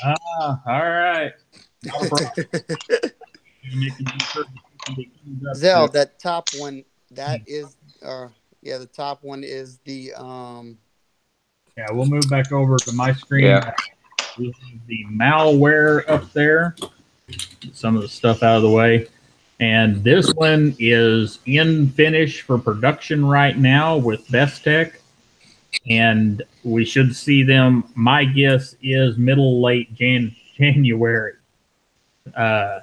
S1: All right.
S2: Zell, that top one, the top one is the
S1: Yeah, we'll move back over to my screen.
S3: Yeah.
S1: We have the malware up there. Get some of the stuff out of the way. And this one is in finish for production right now with Best Tech. And we should see them. My guess is late January. Whoever's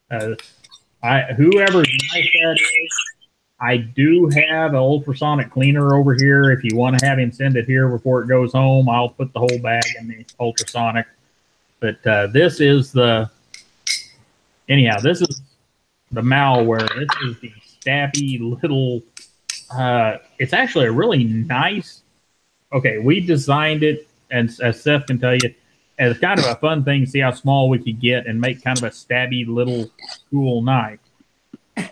S1: knife that is, I do have an ultrasonic cleaner over here. If you want to have him send it here before it goes home, I'll put the whole bag in the ultrasonic. But this is the malware. This is the stabby little. It's actually a really nice. Okay, we designed it, and as Seth can tell you, as kind of a fun thing to see how small we could get and make kind of a stabby little cool knife. And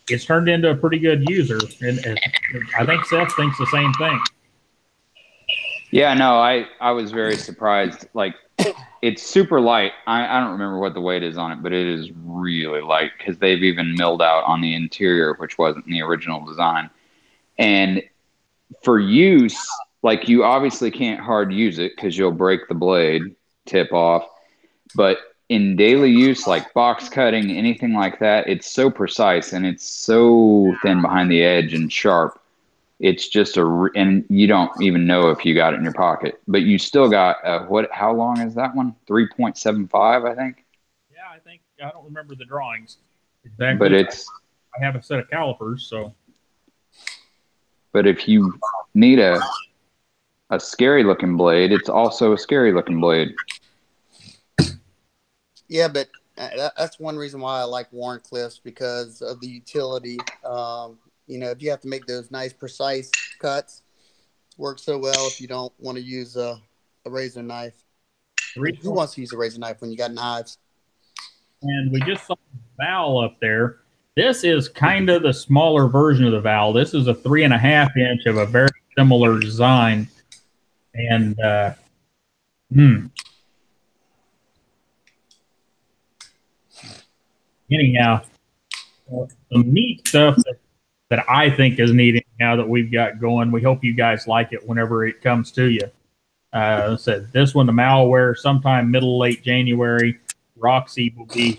S1: it's turned into a pretty good user, and I think Seth thinks the same thing.
S3: Yeah, no, I was very surprised. Like, it's super light. I don't remember what the weight is on it, but it is really light because they've even milled out on the interior, which wasn't in the original design. And for use, like, you obviously can't hard use it because you'll break the blade, tip off. But in daily use, like box cutting, anything like that, it's so precise and it's so thin behind the edge and sharp It's just and you don't even know if you got it in your pocket, but you still got how long is that one? 3.75, I think.
S1: Yeah, I don't remember the drawings
S3: But
S1: exactly. I have a set of calipers, so.
S3: But if you need a scary looking blade, it's also a scary looking blade.
S2: Yeah, but that's one reason why I like Warncliffs, because of the utility. If you have to make those nice, precise cuts, works so well if you don't want to use a razor knife. Who wants to use a razor knife when you got knives?
S1: And we just saw the valve up there. This is kind of the smaller version of the valve. This is a 3.5 inch of a very similar design. And anyhow, some neat stuff that I think is neat now that we've got going. We hope you guys like it whenever it comes to you. I said this one, the malware, sometime late January. Roxy will be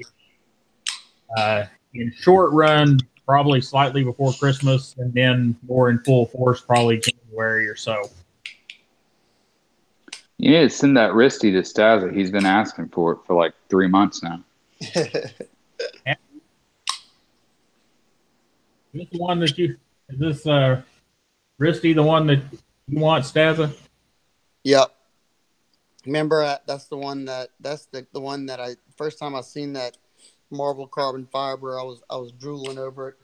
S1: in short run, probably slightly before Christmas, and then more in full force, probably January or so.
S3: You need to send that wristy to Stassa. He's been asking for it for like 3 months now.
S1: Is this one that is this wristy the one that you want, Stassa?
S2: Yep. Remember, that's the one that first time I seen that marble carbon fiber, I was drooling over it.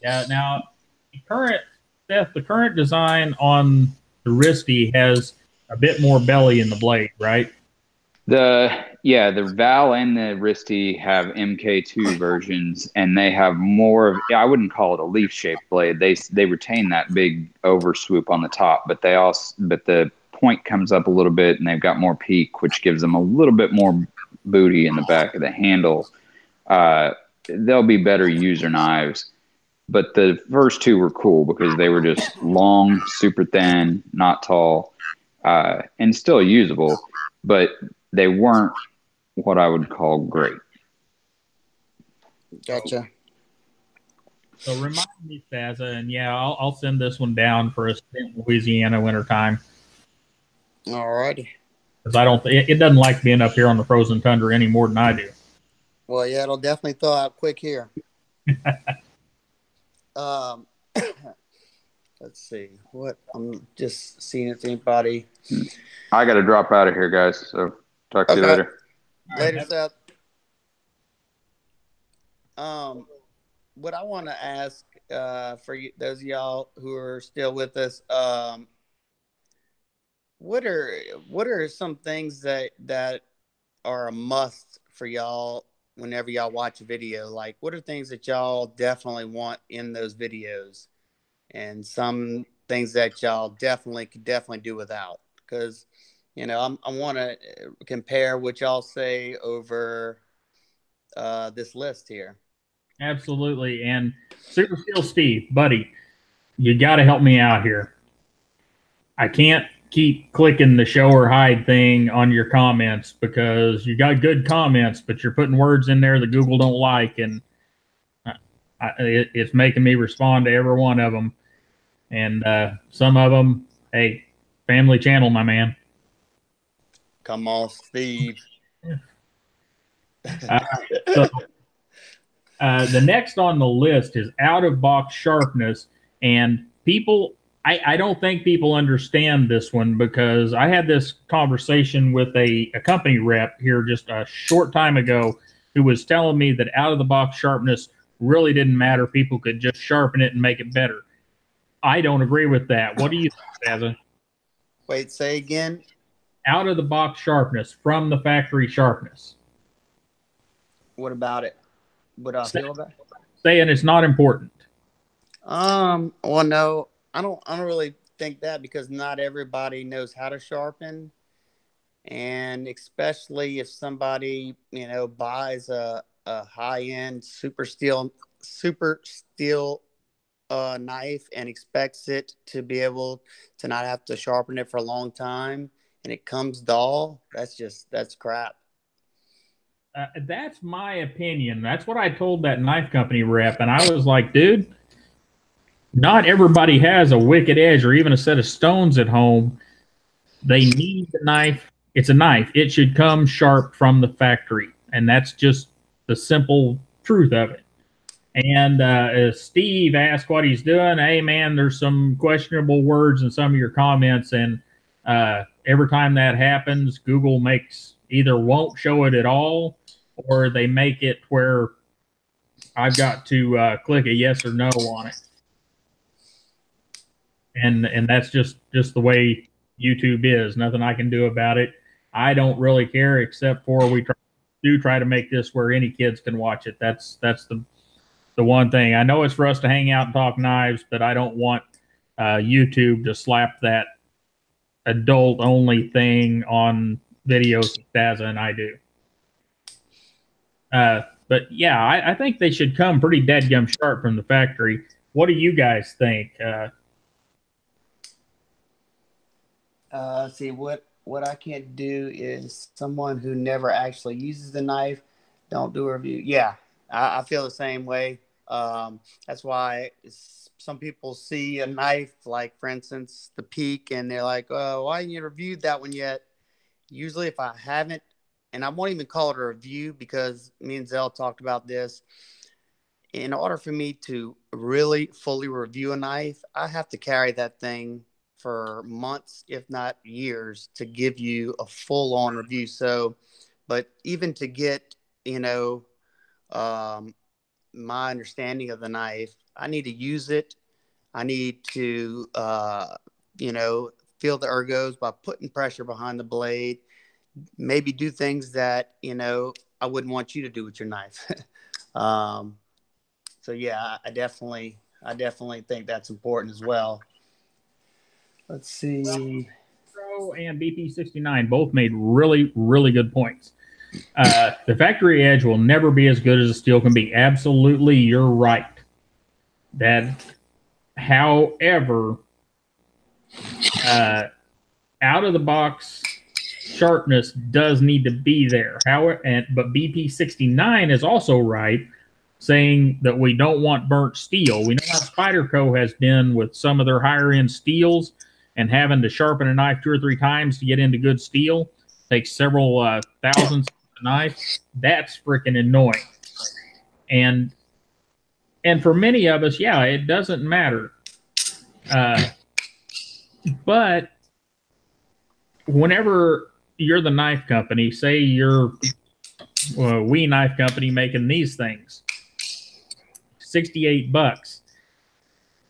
S1: Yeah. Now, the current design on the wristy has a bit more belly in the blade, right?
S3: The Val and the wristy have MK2 versions, and they have more of, I wouldn't call it a leaf shaped blade. They retain that big over swoop on the top, but the point comes up a little bit, and they've got more peak, which gives them a little bit more booty in the back of the handle. They'll be better user knives, but the first two were cool because they were just long, super thin, not tall, and still usable, but they weren't what I would call great.
S2: Gotcha.
S1: So remind me, Stassa, and yeah, I'll send this one down for us in Louisiana wintertime.
S2: All righty.
S1: Because it doesn't like being up here on the frozen tundra any more than I do.
S2: Well, yeah, it'll definitely thaw out quick here. Let's see. What I'm just seeing if anybody.
S3: I got to drop out of here, guys. So talk to you later.
S2: Later, Seth. What I want to ask for you, those of y'all who are still with us, what are some things that are a must for y'all whenever y'all watch a video? Like, what are things that y'all definitely want in those videos, and some things that y'all could definitely do without? Because I want to compare what y'all say over this list here.
S1: Absolutely. And Super Steel Steve, buddy, you got to help me out here. I can't keep clicking the show or hide thing on your comments because you got good comments, but you're putting words in there that Google don't like, and it's making me respond to every one of them. And some of them, hey, family channel, my man.
S2: Come on, Steve.
S1: So, the next on the list is out-of-box sharpness, and people, I don't think people understand this one because I had this conversation with a company rep here just a short time ago who was telling me that out-of-the-box sharpness really didn't matter. People could just sharpen it and make it better. I don't agree with that. What do you think, Stassa?
S2: Wait, say again.
S1: Out-of-the-box sharpness from the factory sharpness.
S2: What about it? What I feel about it?
S1: Saying it's not important.
S2: Well, no, I don't really think that, because not everybody knows how to sharpen, and especially if somebody buys a high end super steel knife and expects it to be able to not have to sharpen it for a long time, and it comes dull. That's crap.
S1: That's my opinion. That's what I told that knife company rep, and I was like, dude, not everybody has a wicked edge or even a set of stones at home. They need the knife. It's a knife. It should come sharp from the factory. And that's just the simple truth of it. And Steve asked what he's doing. Hey, man, there's some questionable words in some of your comments. And every time that happens, Google makes either won't show it at all, or they make it where I've got to click a yes or no on it. And that's just the way YouTube is. Nothing I can do about it. I don't really care, except for we try to make this where any kids can watch it. That's the one thing. I know it's for us to hang out and talk knives, but I don't want YouTube to slap that adult only thing on videos Stassa and I do. But yeah, I think they should come pretty deadgum sharp from the factory. What do you guys think?
S2: See, what I can't do is someone who never actually uses the knife, don't do a review. Yeah, I feel the same way. That's why some people see a knife, like for instance, the Peak, and they're like, "Oh, why haven't you reviewed that one yet?" Usually, if I haven't, and I won't even call it a review because me and Zell talked about this. In order for me to really fully review a knife, I have to carry that thing for months, if not years, to give you a full on review. So, but even to get, um, my understanding of the knife, I need to use it. I need to, feel the ergos by putting pressure behind the blade, maybe do things that, I wouldn't want you to do with your knife. um, so yeah, I definitely think that's important as well. Let's see.
S1: Pro and BP69 both made really, really good points. The factory edge will never be as good as a steel can be. Absolutely, you're right. That, however, out of the box sharpness does need to be there. But BP69 is also right, saying that we don't want burnt steel. We know how Spyderco has been with some of their higher end steels, and having to sharpen a knife 2 or 3 times to get into good steel takes several thousands of knife. That's freaking annoying. And for many of us, yeah, it doesn't matter. But whenever you're the knife company, say you're we knife company making these things, $68.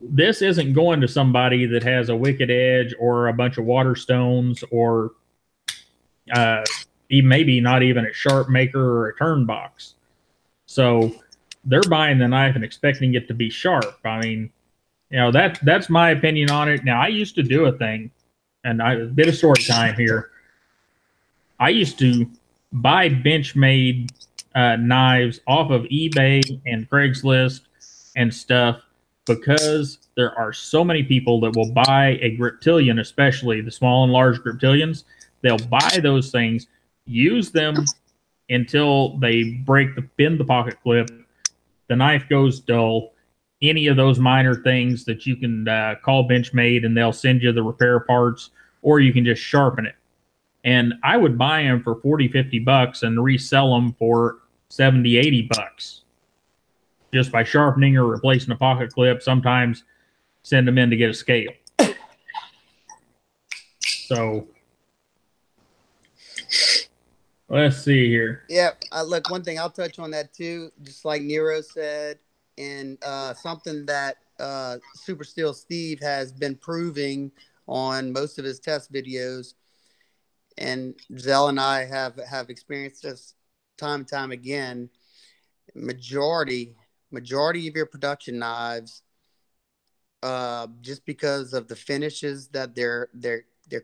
S1: This isn't going to somebody that has a wicked edge or a bunch of water stones or maybe not even a sharp maker or a turn box. So they're buying the knife and expecting it to be sharp. I mean, that's my opinion on it. Now, I used to do a thing, and a bit of story time here. I used to buy Benchmade knives off of eBay and Craigslist and stuff, because there are so many people that will buy a Griptilian, especially the small and large Griptilians. They'll buy those things, use them until they bend the pocket clip, the knife goes dull, any of those minor things that you can call Benchmade, and they'll send you the repair parts, or you can just sharpen it. And I would buy them for $40-50 and resell them for $70-80 just by sharpening or replacing a pocket clip. Sometimes send them in to get a scale. So let's see here.
S2: Yeah, look, one thing I'll touch on that too, just like Nero said, and something that Super Steel Steve has been proving on most of his test videos, and Zell and I have experienced this time and time again. Majority of your production knives, just because of the finishes that they're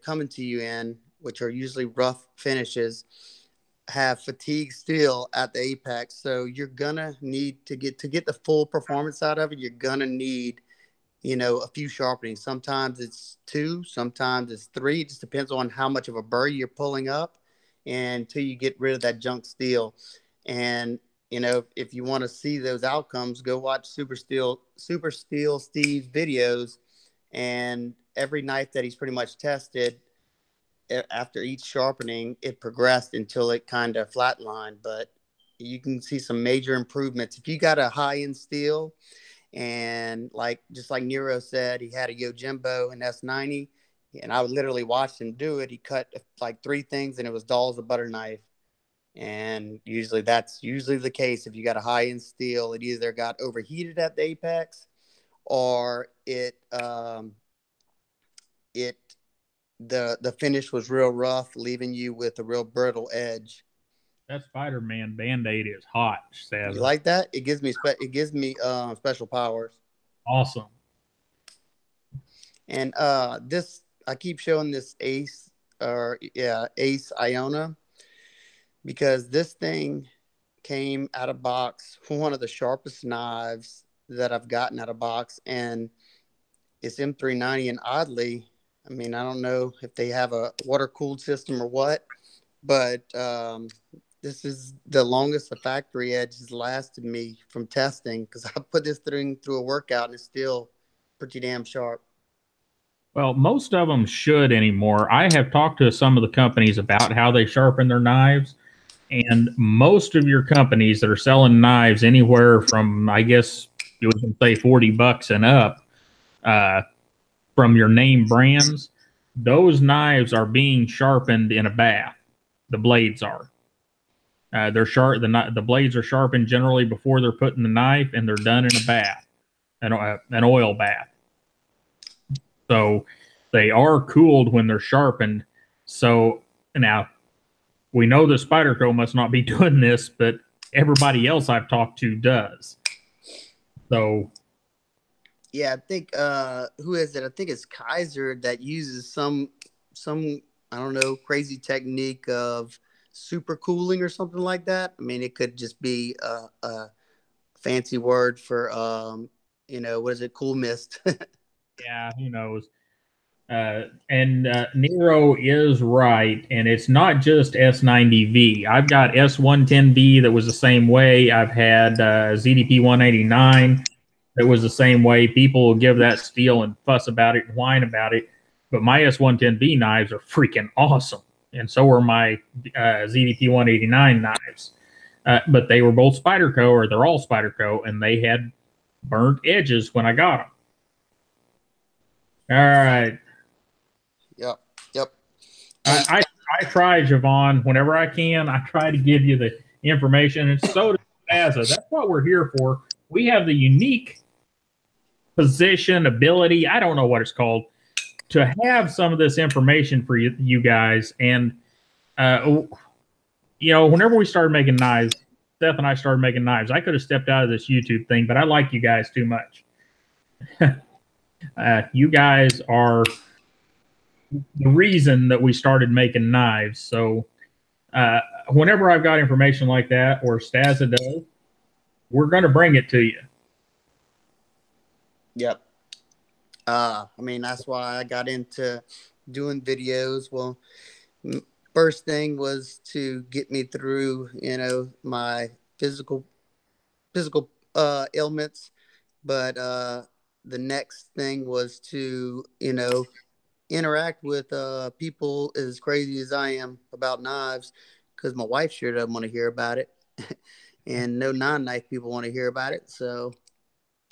S2: coming to you in, which are usually rough finishes, have fatigue steel at the apex. So you're gonna need to get the full performance out of it. You're gonna need, a few sharpenings. Sometimes it's 2, sometimes it's 3. It just depends on how much of a burr you're pulling up, and until you get rid of that junk steel. And you know, if you want to see those outcomes, go watch Super Steel Steve's videos, and every knife that he's pretty much tested, after each sharpening, it progressed until it kind of flatlined. But you can see some major improvements if you got a high-end steel. And like, just like Nero said, he had a Yojimbo and S90, and I would literally watch him do it. He cut like 3 things, and it was dull as a butter knife. And usually that's the case. If you got a high-end steel, it either got overheated at the apex, or the finish was real rough, leaving you with a real brittle edge.
S1: That Spider-Man Band-Aid is hot, Stassa.
S2: You like that? It gives me special powers.
S1: Awesome.
S2: And this, I keep showing this Ace Iona, because this thing came out of box, one of the sharpest knives that I've gotten out of box, and it's M390. And oddly, I mean, I don't know if they have a water-cooled system or what, but this is the longest the factory edge has lasted me from testing, because I put this thing through a workout and it's still pretty damn sharp.
S1: Well, most of them should anymore. I have talked to some of the companies about how they sharpen their knives, and most of your companies that are selling knives anywhere from, I guess you would say, $40 and up, from your name brands, those knives are being sharpened in a bath. The blades are. They're sharp. The blades are sharpened generally before they're put in the knife, and they're done in a bath, an oil bath. So they are cooled when they're sharpened. So now we know that Spyderco must not be doing this, but everybody else I've talked to does. So
S2: yeah, I think who is it? I think it's Kaiser that uses some I don't know, crazy technique of super cooling or something like that. I mean, it could just be a fancy word for what is it? Cool mist.
S1: yeah, who knows? And Nero is right, and it's not just S90V. I've got S110V that was the same way. I've had ZDP 189 that was the same way. People will give that steel and fuss about it and whine about it, but my S110V knives are freaking awesome, and so are my ZDP 189 knives. But they were both Spyderco, or they're all Spyderco, and they had burnt edges when I got them. All right.
S2: Yep.
S1: I try, Javon, whenever I can. I try to give you the information, and so does Stassa. That's what we're here for. We have the unique position, ability, I don't know what it's called, to have some of this information for you guys. And, whenever we started making knives, Seth and I started making knives, I could have stepped out of this YouTube thing, but I like you guys too much. You guys are the reason that we started making knives. So whenever I've got information like that, or Stassa does, we're going to bring it to you.
S2: Yep. I mean, that's why I got into doing videos. Well, first thing was to get me through, my physical ailments. But the next thing was to, interact with people as crazy as I am about knives, because my wife sure doesn't want to hear about it. And no non-knife people want to hear about it. So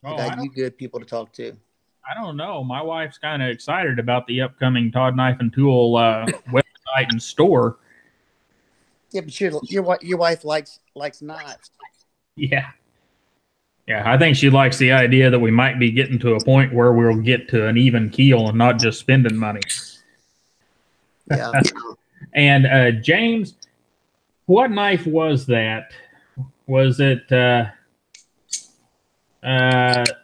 S2: I got you good people to talk to.
S1: I don't know. My wife's kind of excited about the upcoming Todd Knife and Tool website and store.
S2: Yeah, but your wife likes knives.
S1: Yeah. Yeah, I think she likes the idea that we might be getting to a point where we'll get to an even keel and not just spending money.
S2: Yeah.
S1: And James, what knife was that? Was it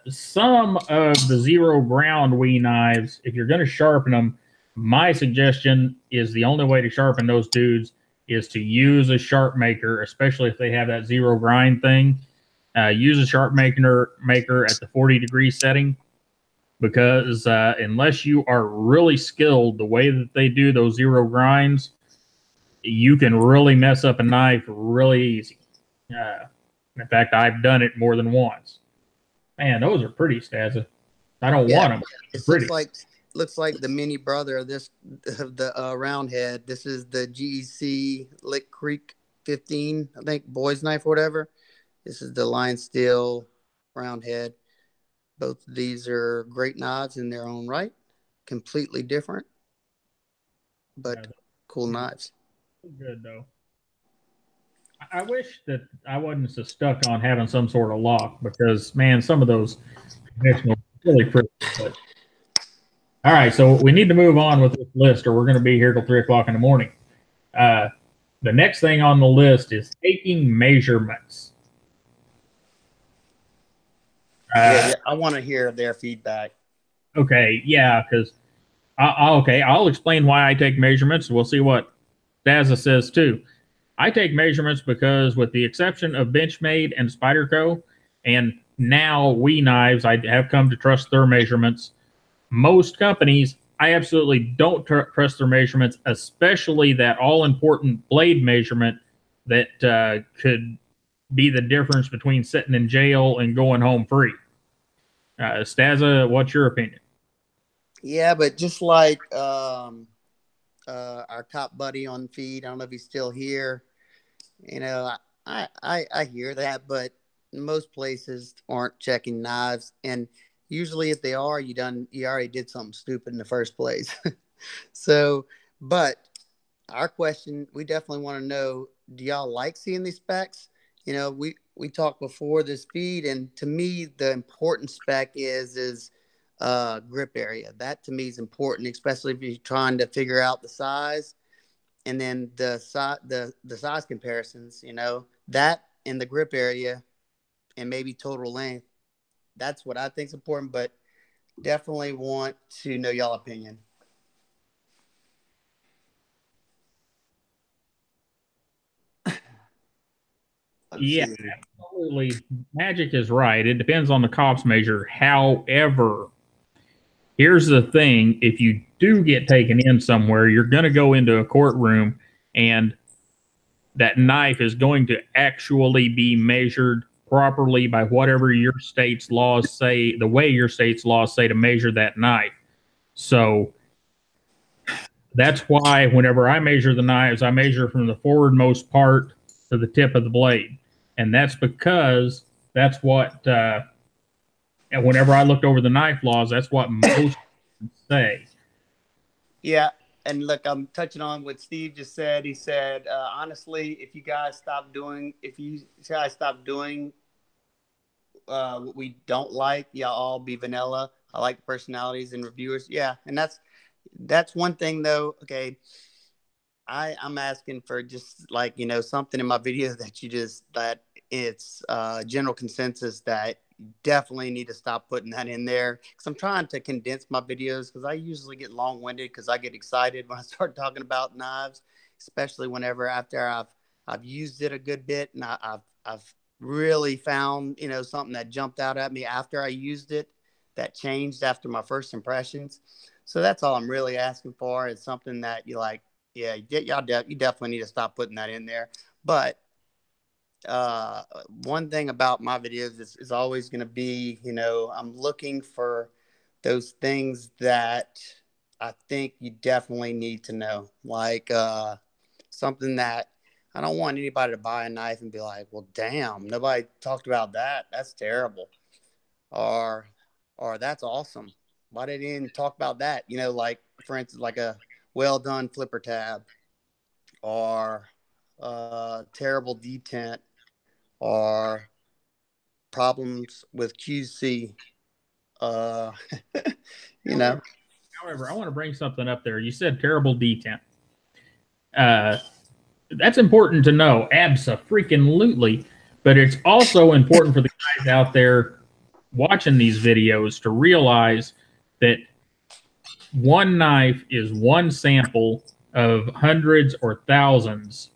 S1: some of the zero ground wee knives? If you're going to sharpen them, my suggestion is the only way to sharpen those dudes is to use a sharp maker, especially if they have that zero grind thing. Use a sharp maker at the 40-degree setting, because unless you are really skilled the way that they do those zero grinds, you can really mess up a knife really easy. In fact, I've done it more than once. Man, those are pretty, Stassa. I don't want them.
S2: It
S1: Pretty.
S2: looks like the mini brother of the round head. This is the GEC Lick Creek 15, I think, boy's knife or whatever. This is the Lion Steel round head. Both of these are great knives in their own right, completely different, but cool knives.
S1: Good though. I wish that I wasn't so stuck on having some sort of lock because, man, some of those conventional really pretty. But all right, so we need to move on with this list, or we're going to be here till 3 o'clock in the morning. The next thing on the list is taking measurements.
S2: I want to hear their feedback.
S1: Okay, yeah, because I'll explain why I take measurements. We'll see what Stassa says too. I take measurements because, with the exception of Benchmade and Spyderco, and now We Knives, I have come to trust their measurements. Most companies, I absolutely don't trust their measurements, especially that all-important blade measurement that could be the difference between sitting in jail and going home free. Stassa, what's your opinion?
S2: Yeah, but just like our top buddy on feed, I don't know if he's still here. You know, I hear that, but most places aren't checking knives, and usually if they are, you already did something stupid in the first place. So, but our question, we definitely want to know: do y'all like seeing these specs? You know, we talked before this feed, and to me, the important spec is grip area. That to me is important, especially if you're trying to figure out the size. And then the size comparisons, you know, that in the grip area and maybe total length. That's what I think is important, but definitely want to know y'all opinion.
S1: Yeah, absolutely. Magic is right. It depends on the cops measure. However, here's the thing. If you do get taken in somewhere, you're going to go into a courtroom and that knife is going to actually be measured properly by whatever your state's laws say, the way your state's laws say to measure that knife. So that's why whenever I measure the knives, I measure from the forwardmost part to the tip of the blade. And that's because that's what, and whenever I looked over the knife laws, that's what most say.
S2: Yeah. And look, I'm touching on what Steve just said. He said, honestly, if you guys stop doing what we don't like, y'all all be vanilla. I like the personalities and reviewers. Yeah. And that's one thing though. Okay. I'm asking for just like, you know, something in my video that it's general consensus that you definitely need to stop putting that in there, because I'm trying to condense my videos, because I usually get long-winded because I get excited when I start talking about knives, especially whenever after I've used it a good bit and I've really found, you know, something that jumped out at me after I used it that changed after my first impressions. So that's all I'm really asking for, is something that you like. Yeah, you definitely need to stop putting that in there. But one thing about my videos is always going to be, you know, I'm looking for those things that I think you definitely need to know. Like something that I don't want anybody to buy a knife and be like, well, damn, nobody talked about that. That's terrible. Or that's awesome. Why didn't you even talk about that? You know, like, for instance, like a well done flipper tab, or terrible detent, or problems with QC. You know.
S1: However, I want to bring something up there. You said terrible detent. That's important to know. Abso-freaking-lutely. But it's also important for the guys out there watching these videos to realize that one knife is one sample of hundreds or thousands,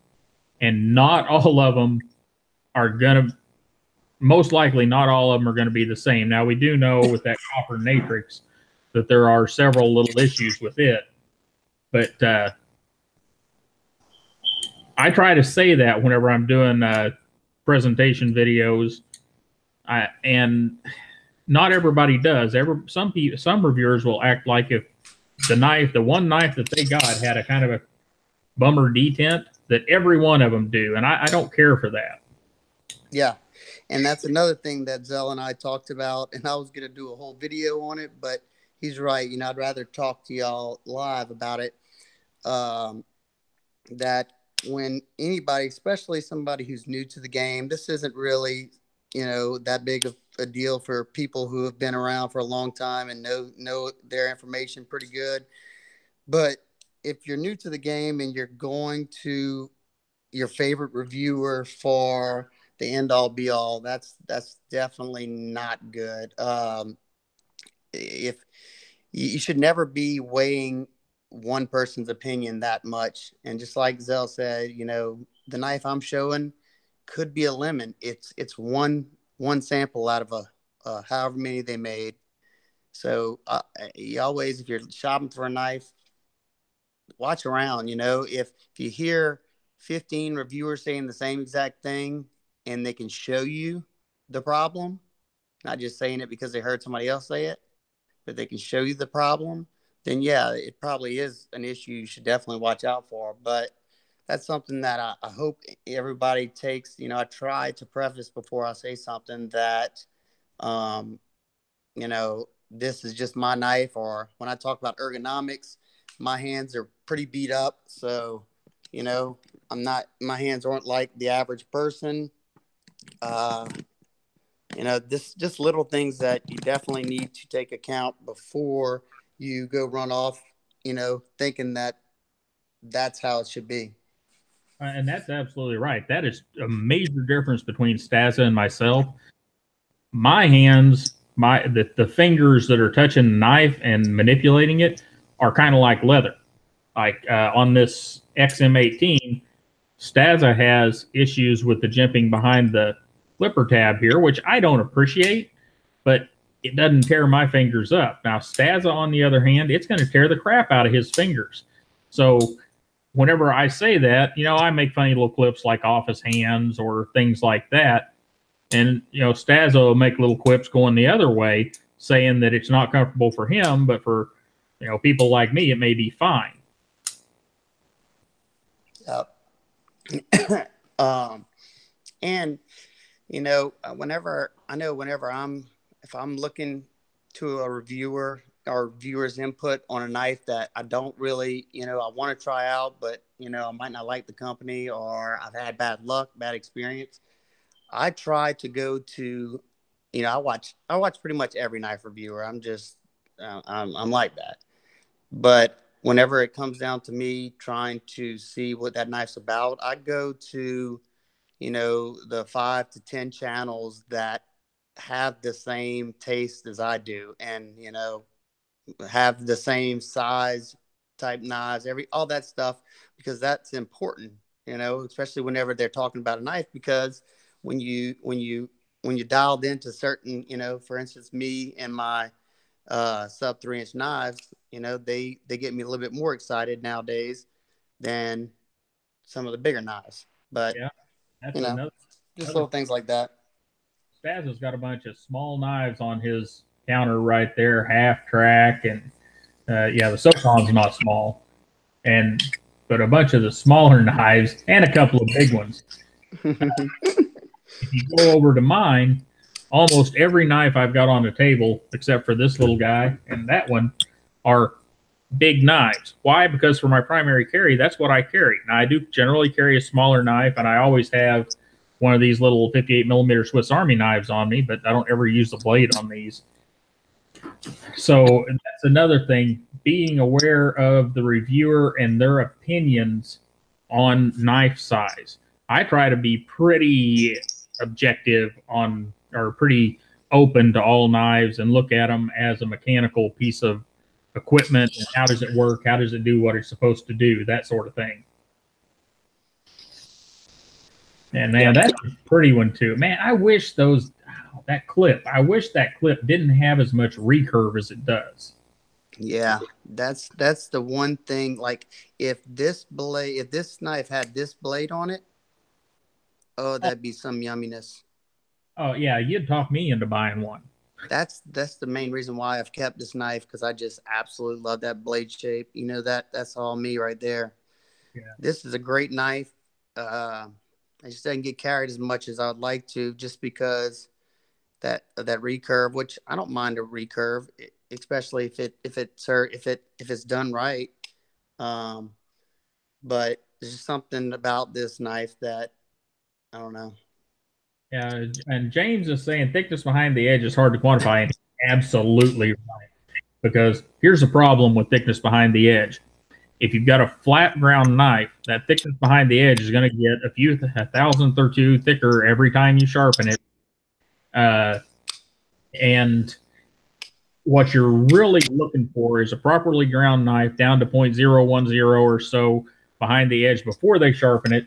S1: and not all of them are going to, most likely not all of them are going to be the same. Now, we do know with that copper matrix that there are several little issues with it, but I try to say that whenever I'm doing presentation videos, and not everybody does. Some reviewers will act like if the one knife that they got had a kind of a bummer detent, that every one of them do, and I don't care for that.
S2: Yeah, and that's another thing that Zell and I talked about, and I was going to do a whole video on it, but he's right. You know, I'd rather talk to y'all live about it. That when anybody, especially somebody who's new to the game, this isn't really, you know, that big of a deal for people who have been around for a long time and know their information pretty good. But if you're new to the game and you're going to your favorite reviewer for the end all be all, that's definitely not good. If you should never be weighing one person's opinion that much. And just like Zell said, you know, the knife I'm showing could be a lemon. It's one sample out of a however many they made. So you always, if you're shopping for a knife, watch around. You know, if you hear 15 reviewers saying the same exact thing and they can show you the problem, not just saying it because they heard somebody else say it, but they can show you the problem, then yeah, it probably is an issue you should definitely watch out for. But that's something that I hope everybody takes. You know, I try to preface before I say something that, you know, this is just my knife, or when I talk about ergonomics, my hands are pretty beat up. So, you know, my hands aren't like the average person. You know, this just little things that you definitely need to take account before you go run off, you know, thinking that that's how it should be.
S1: And that's absolutely right. That is a major difference between Stassa and myself. My hands, the fingers that are touching the knife and manipulating it are kind of like leather. Like on this XM18, Stassa has issues with the jimping behind the flipper tab here, which I don't appreciate, but it doesn't tear my fingers up. Now, Stassa, on the other hand, it's going to tear the crap out of his fingers. So whenever I say that, you know, I make funny little clips like office hands or things like that. And, you know, Stassa will make little quips going the other way, saying that it's not comfortable for him, but for, you know, people like me, it may be fine.
S2: Yep. And you know, whenever if I'm looking to a reviewer or viewer's input on a knife that I don't really, you know, I want to try out, but you know, I might not like the company or I've had bad luck, bad experience, I try to go to, you know, I watch pretty much every knife reviewer. I'm just I'm like that. But whenever it comes down to me trying to see what that knife's about, I go to, you know, the 5 to 10 channels that have the same taste as I do, and, you know, have the same size type knives, all that stuff, because that's important, you know, especially whenever they're talking about a knife, because when you dialed into certain, you know, for instance, me and my sub 3-inch knives, you know, they get me a little bit more excited nowadays than some of the bigger knives. But
S1: Yeah, that's
S2: you know, just little things like that.
S1: Stassa's got a bunch of small knives on his counter right there, half track, and yeah, the SOCOM's not small, but a bunch of the smaller knives and a couple of big ones. If you go over to mine, almost every knife I've got on the table, except for this little guy and that one, are big knives. Why? Because for my primary carry, that's what I carry. Now, I do generally carry a smaller knife, and I always have one of these little 58 millimeter Swiss Army knives on me, but I don't ever use the blade on these. So that's another thing, being aware of the reviewer and their opinions on knife size. I try to be pretty objective on, or pretty open to all knives, and look at them as a mechanical piece of equipment, and how does it work, how does it do what it's supposed to do, that sort of thing. And man, that's a pretty one too. Man, I wish that clip didn't have as much recurve as it does.
S2: Yeah, that's the one thing. Like, if this knife had this blade on it, Oh, that'd be some yumminess.
S1: Oh yeah, you'd talk me into buying one.
S2: That's the main reason why I've kept this knife, because I just absolutely love that blade shape. That's all me right there.
S1: Yeah.
S2: This is a great knife. I just didn't get carried as much as I would like to, just because that recurve, which I don't mind a recurve, especially if it's done right. Um, but there's just something about this knife that I don't know.
S1: Yeah, and James is saying thickness behind the edge is hard to quantify, and he's absolutely right. Because here's the problem with thickness behind the edge. If you've got a flat ground knife, that thickness behind the edge is going to get a thousandth or two thicker every time you sharpen it. And what you're really looking for is a properly ground knife down to 0.010 or so behind the edge before they sharpen it.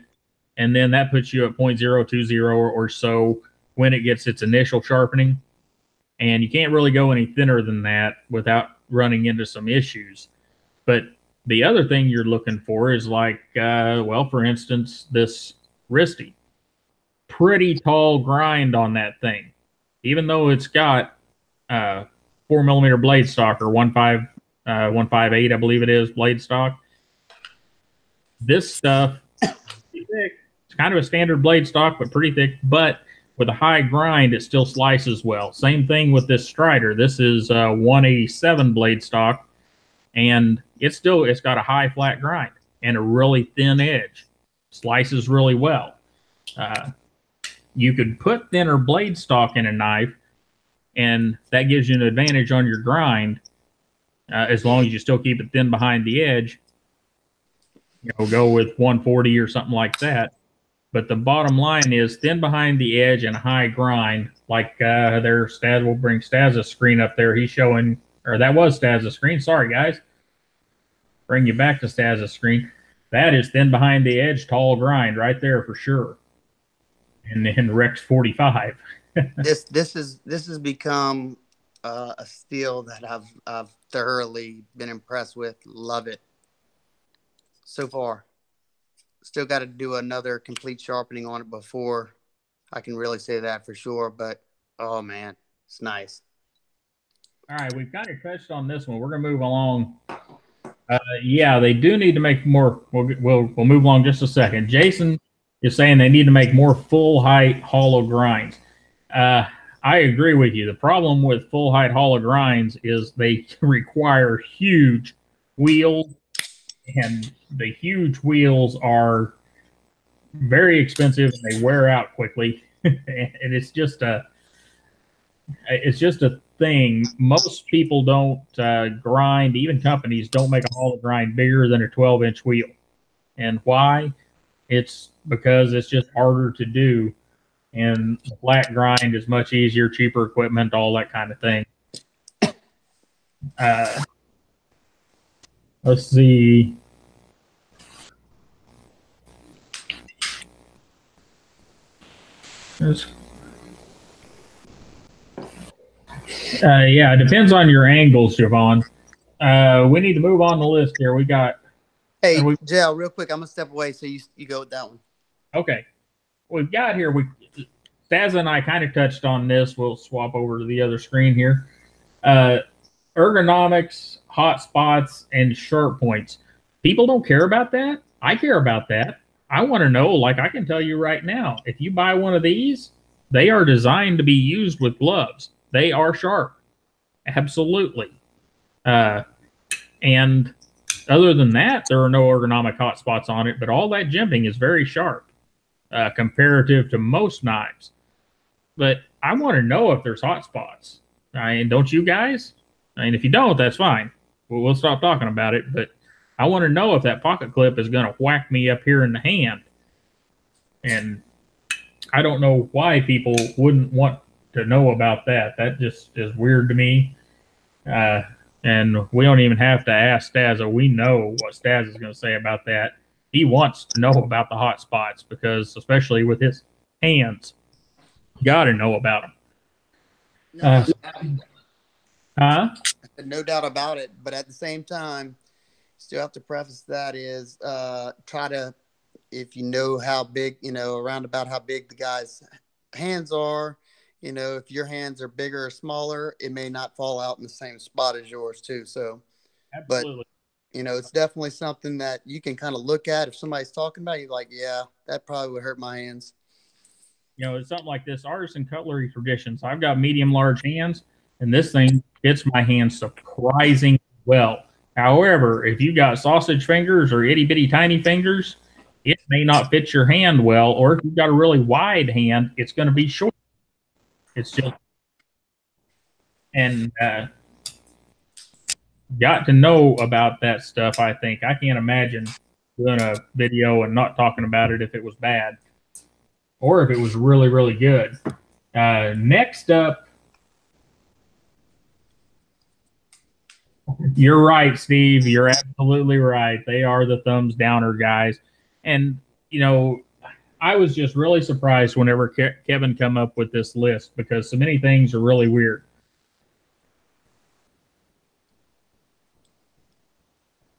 S1: And then that puts you at 0.020 or so when it gets its initial sharpening. And you can't really go any thinner than that without running into some issues. But the other thing you're looking for is like, well, for instance, this wristy. Pretty tall grind on that thing. Even though it's got 4mm blade stock, or 158, I believe it is, blade stock. This stuff is thick. It's kind of a standard blade stock, but pretty thick. But with a high grind, it still slices well. Same thing with this Strider. This is 187 blade stock, and it's got a high flat grind and a really thin edge. Slices really well. You could put thinner blade stock in a knife, and that gives you an advantage on your grind, as long as you still keep it thin behind the edge. Go with 140 or something like that. But the bottom line is thin behind the edge and high grind. Like we'll bring Stassa's screen up there. He's showing, or that was Stassa's screen. Sorry, guys. Bring you back to Stassa's screen. That is thin behind the edge, tall grind right there for sure. And then Rex 45.
S2: This has become a steel that I've thoroughly been impressed with. Love it so far. Still got to do another complete sharpening on it before I can really say that for sure. But oh man, it's nice.
S1: All right, we've kind of touched on this one. We're gonna move along. Yeah, they do need to make more. We'll move along just a second. Jason is saying they need to make more full height hollow grinds. I agree with you. The problem with full height hollow grinds is they require huge wheels, and the huge wheels are very expensive and they wear out quickly. And it's just a thing. Most people don't grind. Even companies don't make a hollow grind bigger than a 12-inch wheel. And why? It's because it's just harder to do. And the flat grind is much easier, cheaper equipment, all that kind of thing. Let's see. Yeah, it depends on your angles, Javon. We need to move on the list here. We got.
S2: Hey, Jell, real quick, I'm gonna step away so you go with that one.
S1: Okay, we've got here. Stassa and I kind of touched on this. We'll swap over to the other screen here. Ergonomics, hot spots, and sharp points. People don't care about that. I care about that. I want to know, like I can tell you right now, if you buy one of these, they are designed to be used with gloves. They are sharp. Absolutely. And other than that, there are no ergonomic hot spots on it, but all that jimping is very sharp comparative to most knives. But I want to know if there's hot spots. Don't you guys? If you don't, that's fine. We'll stop talking about it. But I want to know if that pocket clip is going to whack me up here in the hand. And I don't know why people wouldn't want to know about that. That just is weird to me. And we don't even have to ask Stassa. We know what Stassa is going to say about that. He wants to know about the hot spots because, especially with his hands, you got to know about them.
S2: No doubt about it. But at the same time, still have to preface that is try to if you know how big, around about how big the guy's hands are, if your hands are bigger or smaller, it may not fall out in the same spot as yours too. So,
S1: Absolutely.
S2: but it's definitely something that you can kind of look at. If somebody's talking about it, you're like, yeah, that probably would hurt my hands.
S1: It's something like this artisan cutlery traditions. I've got medium large hands, and this thing fits my hands surprisingly well. However, if you've got sausage fingers or itty bitty tiny fingers, it may not fit your hand well. Or if you've got a really wide hand, it's going to be short. It's just, and got to know about that stuff. I think I can't imagine doing a video and not talking about it if it was bad, or if it was really, really good. Next up, you're right, Steve. You're absolutely right. They are the thumbs downer guys. And, I was just really surprised whenever Kevin come up with this list because so many things are really weird.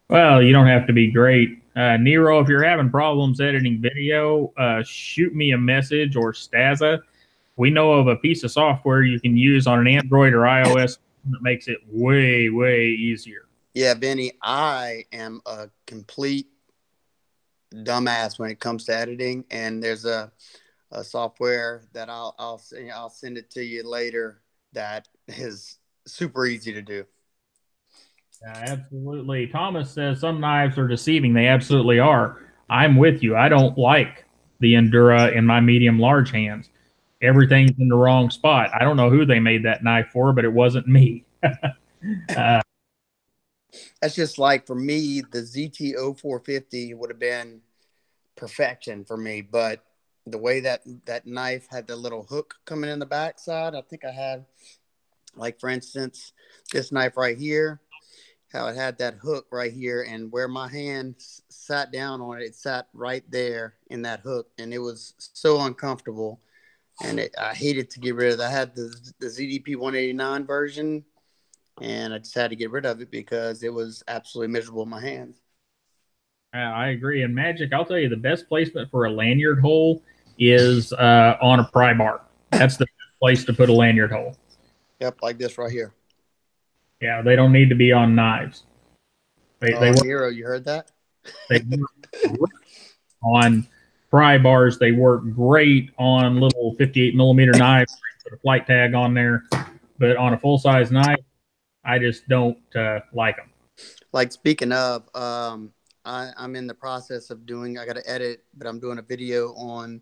S1: Well, you don't have to be great. Nero, if you're having problems editing video, shoot me a message, or Stassa. We know of a piece of software you can use on an Android or iOS that makes it way, way easier.
S2: Yeah, Benny, I am a complete dumbass when it comes to editing, and there's a software that I'll send it to you later that is super easy to do.
S1: Absolutely. Thomas says some knives are deceiving. They absolutely are. I'm with you. I don't like the Endura in my medium large hands. Everything's in the wrong spot. I don't know who they made that knife for, but it wasn't me.
S2: That's just like, for me, the ZT0450 would have been perfection for me, but the way that knife had the little hook coming in the backside, I think I had, like, for instance, this knife right here, how it had that hook right here, and where my hand sat down on it, it sat right there in that hook, and it was so uncomfortable, and I hated to get rid of it. I had the ZDP 189 version, and I just had to get rid of it because it was absolutely miserable in my hands.
S1: I agree. And Magic, I'll tell you, the best placement for a lanyard hole is on a pry bar. That's the best place to put a lanyard hole.
S2: Yep, like this right here.
S1: Yeah, they don't need to be on knives. They work,
S2: Nero, you heard that?
S1: they work on pry bars. They work great on little 58 millimeter knives. Put a flight tag on there, but on a full size knife, I just don't like them.
S2: Like, speaking of, I'm in the process of doing. I got to edit, but I'm doing a video on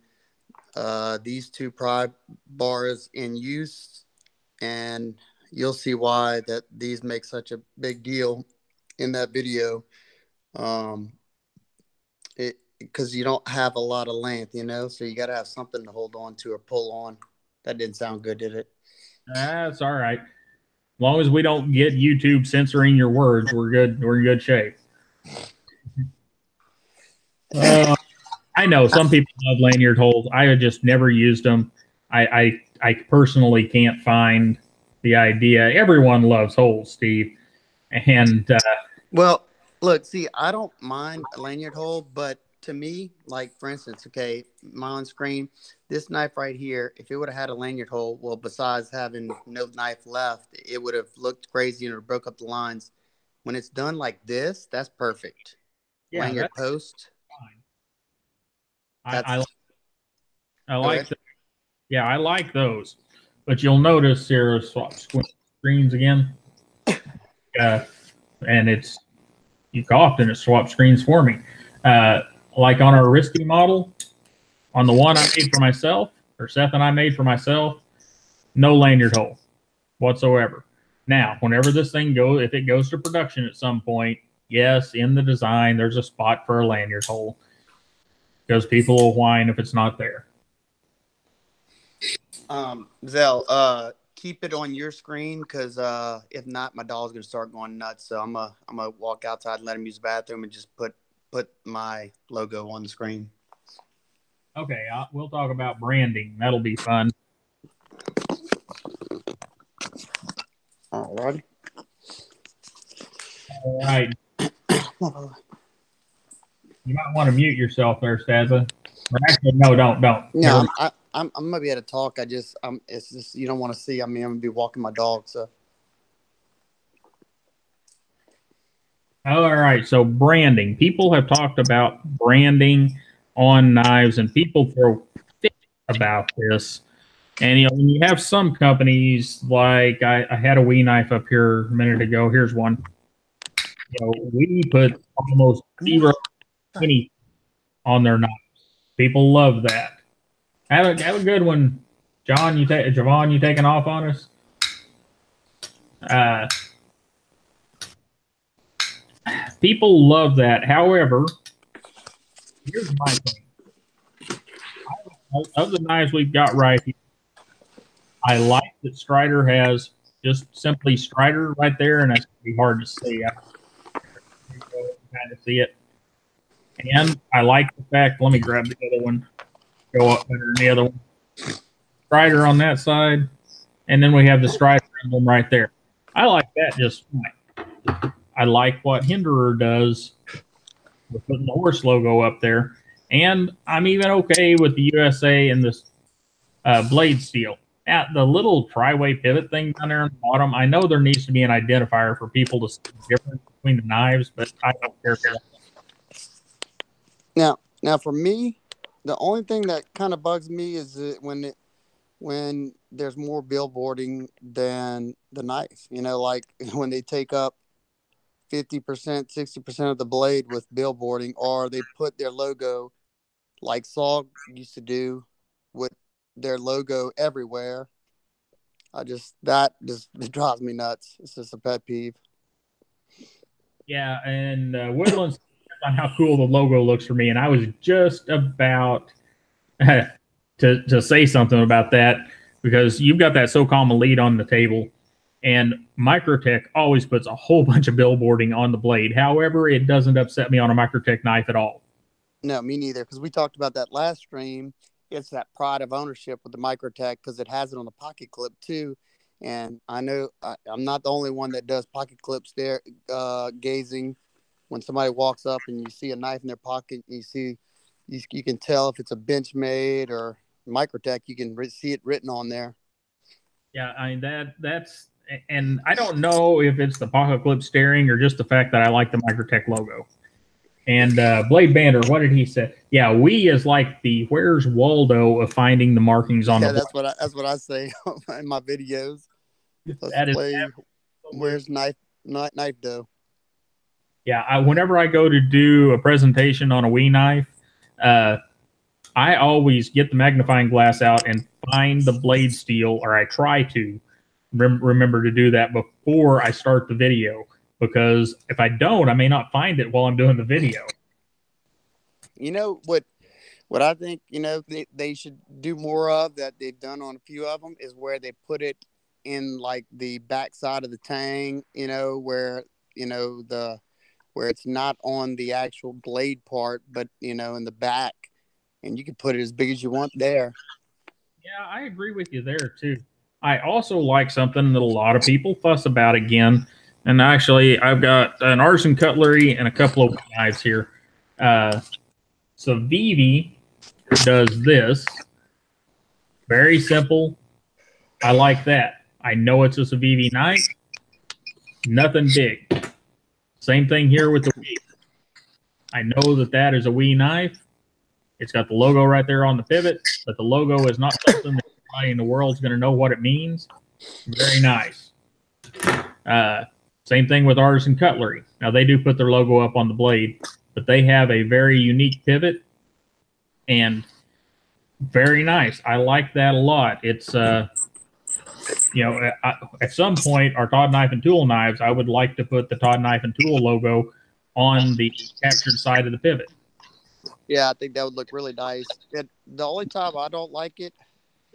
S2: these two pry bars in use, and you'll see why that these make such a big deal in that video. Because you don't have a lot of length, so you got to have something to hold on to or pull on. That didn't sound good, did it?
S1: That's all right. As long as we don't get YouTube censoring your words, we're good. We're in good shape. I know some people love lanyard holes. I have just never used them. I personally can't find the idea. Everyone loves holes, Steve. And
S2: well, look, see, I don't mind a lanyard hole, but to me, like, for instance, okay, my on screen, this knife right here, if it would have had a lanyard hole, well, besides having no knife left, it would have looked crazy and it broke up the lines. When it's done like this, that's perfect.
S1: yeah,
S2: Lanyard
S1: that's
S2: post.
S1: fine. I like the, yeah, I like those. But you'll notice here, swap screens again. And it's, you coughed and it swapped screens for me. Like on our risky model, on the one I made for myself, or Seth and I made for myself, no lanyard hole whatsoever. Now, whenever this thing goes, if it goes to production at some point, yes, in the design, there's a spot for a lanyard hole because people will whine if it's not there.
S2: Zell, keep it on your screen, because if not, my dog's gonna start going nuts. So I'm gonna walk outside and let him use the bathroom and just put my logo on the screen.
S1: Okay, we'll talk about branding. That'll be fun.
S2: All righty.
S1: All right. You might want to mute yourself there, Stassa. Or actually, no, don't.
S2: No, I'm gonna be able to talk. It's just you don't want to see. I mean, I'm gonna be walking my dog, so.
S1: All right, so branding. People have talked about branding on knives, and people throw fit about this. And when you have some companies, like I had a Wee knife up here a minute ago. Here's one. We put almost zero penny on their knives. People love that. Have a good one, John. Javon, you taking off on us? People love that. However, here's my thing. Of the knives we've got right here, I like that Strider has just simply Strider right there, and that's going to be hard to see. I kind of see it. And I like the fact, let me grab the other one, go up better than the other one. Strider on that side, and then we have the Strider emblem right there. I like that just fine. I like what Hinderer does with putting the horse logo up there. And I'm even okay with the USA and this blade steel. Now, the little tri-way pivot thing down there on the bottom, I know there needs to be an identifier for people to see the difference between the knives, but I don't care for
S2: that. Now for me, the only thing that kind of bugs me is that when there's more billboarding than the knife. Like when they take up 50%, 60% of the blade with billboarding, or they put their logo like Saw used to do with their logo everywhere. It drives me nuts. It's just a pet peeve.
S1: Yeah, and Woodlands on how cool the logo looks for me, and I was just about to say something about that, because you've got that SOCOM Elite on the table, and Microtech always puts a whole bunch of billboarding on the blade. However, it doesn't upset me on a Microtech knife at all.
S2: No, me neither, because we talked about that last stream. It's that pride of ownership with the Microtech, because it has it on the pocket clip too. And I know I'm not the only one that does pocket clips there, gazing. When somebody walks up and you see a knife in their pocket, you can tell if it's a Benchmade or Microtech. You can see it written on there.
S1: Yeah, I mean that's, and I don't know if it's the pocket clip steering or just the fact that I like the Microtech logo. And Blade Bander, what did he say? Yeah, we is like the Where's Waldo of finding the markings on the.
S2: That's what I say in my videos. Let's play Where's knife dough.
S1: Yeah, whenever I go to do a presentation on a Wee knife, I always get the magnifying glass out and find the blade steel, or I try to remember to do that before I start the video, because if I don't, I may not find it while I'm doing the video.
S2: What I think, they should do more of, that they've done on a few of them, is where they put it in like the back side of the tang, where it's not on the actual blade part, but in the back, and you can put it as big as you want there.
S1: Yeah, I agree with you there too. I also like something that a lot of people fuss about again, and actually I've got an artisan cutlery and a couple of knives here. So Vivi does this. Very simple. I like that. I know it's just a Vivi knife. Nothing big. Same thing here with the Wii. I know that is a Wii knife. It's got the logo right there on the pivot, but the logo is not something that everybody in the world is going to know what it means. Very nice. Same thing with artisan cutlery. Now, they do put their logo up on the blade, but they have a very unique pivot, and very nice. I like that a lot. It's, at some point, our Todd Knife and Tool knives, I would like to put the Todd Knife and Tool logo on the captured side of the pivot.
S2: Yeah, I think that would look really nice. The only time I don't like it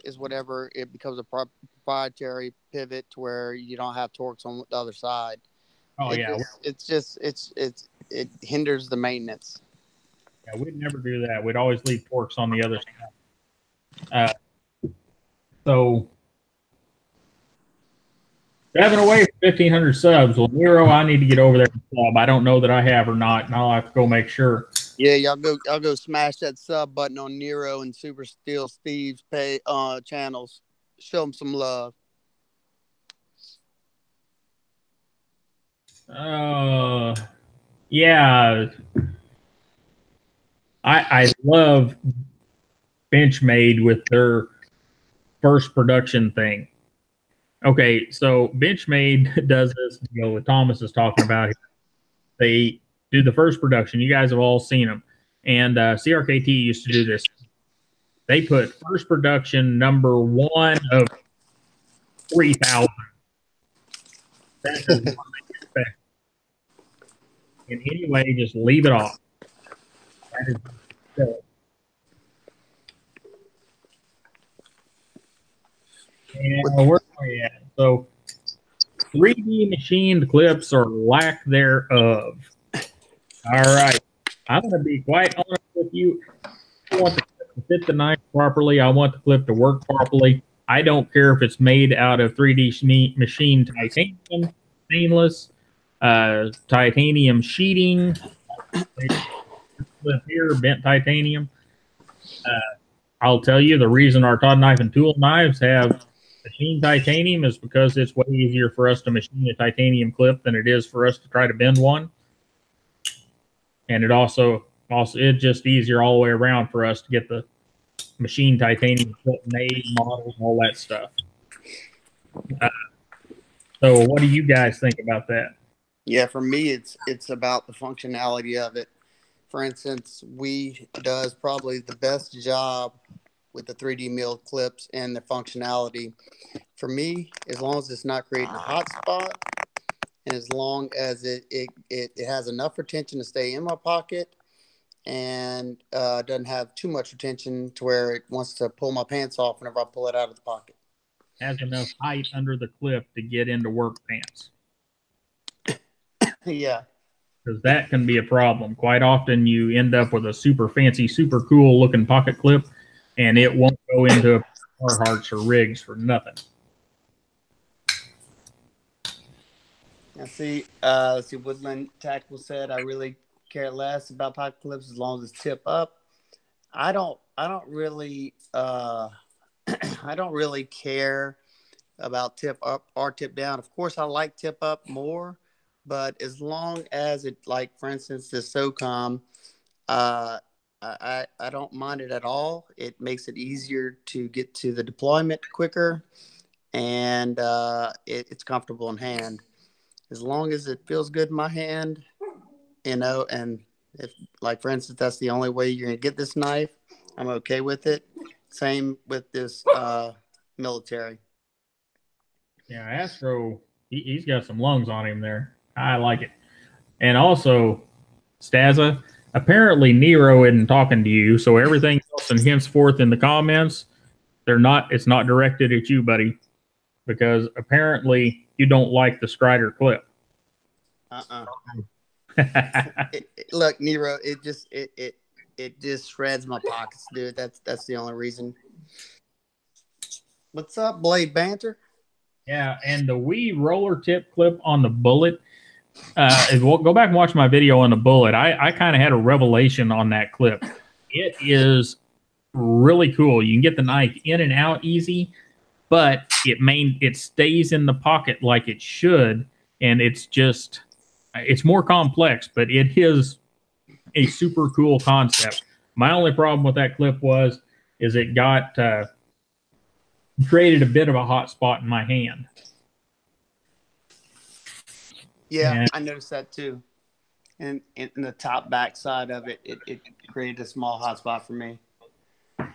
S2: is whenever it becomes a proprietary pivot to where you don't have Torx on the other side.
S1: Oh,
S2: it hinders the maintenance.
S1: Yeah, we'd never do that. We'd always leave Torx on the other side. So, driving away from 1,500 subs. Well, Nero, I need to get over there and sub. I don't know that I have or not, and I'll have to go make sure.
S2: Yeah, y'all go smash that sub button on Nero and Super Steel Steve's channels. Show them some love.
S1: Yeah, I love Benchmade with their first production thing. Okay, so Benchmade does this deal that Thomas is talking about. They do the first production. You guys have all seen them. And CRKT used to do this. They put first production number 1 of 3,000. That is what they expect. In any way, just leave it off. That is silly. And where are we at? So 3D machined clips or lack thereof. All right. I'm going to be quite honest with you. I want the clip to fit the knife properly. I want the clip to work properly. I don't care if it's made out of 3D machined titanium, stainless, titanium sheeting, clip here, bent titanium. I'll tell you the reason our Todd knife and tool knives have machined titanium is because it's way easier for us to machine a titanium clip than it is for us to try to bend one. And it also it's just easier all the way around for us to get the machined titanium clip made, modeled, all that stuff. So what do you guys think about that?
S2: Yeah, for me, it's about the functionality of it. For instance, we does probably the best job with the 3D milled clips and the functionality. For me, as long as it's not creating a hot spot, and as long as it has enough retention to stay in my pocket, and doesn't have too much retention to where it wants to pull my pants off whenever I pull it out of the pocket.
S1: Has enough height under the clip to get into work pants.
S2: Yeah.
S1: Because that can be a problem. Quite often you end up with a super fancy, super cool looking pocket clip, and it won't go into Carhartts or rigs for nothing.
S2: Now see, let's see, Woodland Tactical said, I really care less about pocket clips as long as it's tip up. I don't really I don't really care about tip up or tip down. Of course I like tip up more, but as long as it, like for instance the SOCOM, I don't mind it at all. It makes it easier to get to the deployment quicker, and it's comfortable in hand. As long as it feels good in my hand, and if, like for instance, that's the only way you're gonna get this knife, I'm okay with it. Same with this military.
S1: Yeah, Astro, he's got some lungs on him there. I like it. And also, Stassa, apparently Nero isn't talking to you, so everything else and henceforth in the comments, it's not directed at you, buddy, because apparently you don't like the Strider clip.
S2: Look, Nero, it just shreds my pockets, dude. That's the only reason. What's up, Blade Banter?
S1: Yeah, and the Wii roller tip clip on the bullet. Go back and watch my video on the bullet. I kind of had a revelation on that clip. It is really cool. You can get the knife in and out easy, but it stays in the pocket like it should, and it's more complex, but it is a super cool concept. My only problem with that clip is it got created a bit of a hot spot in my hand.
S2: Yeah, and I noticed that too. And in the top back side of it, it created a small hot spot for me.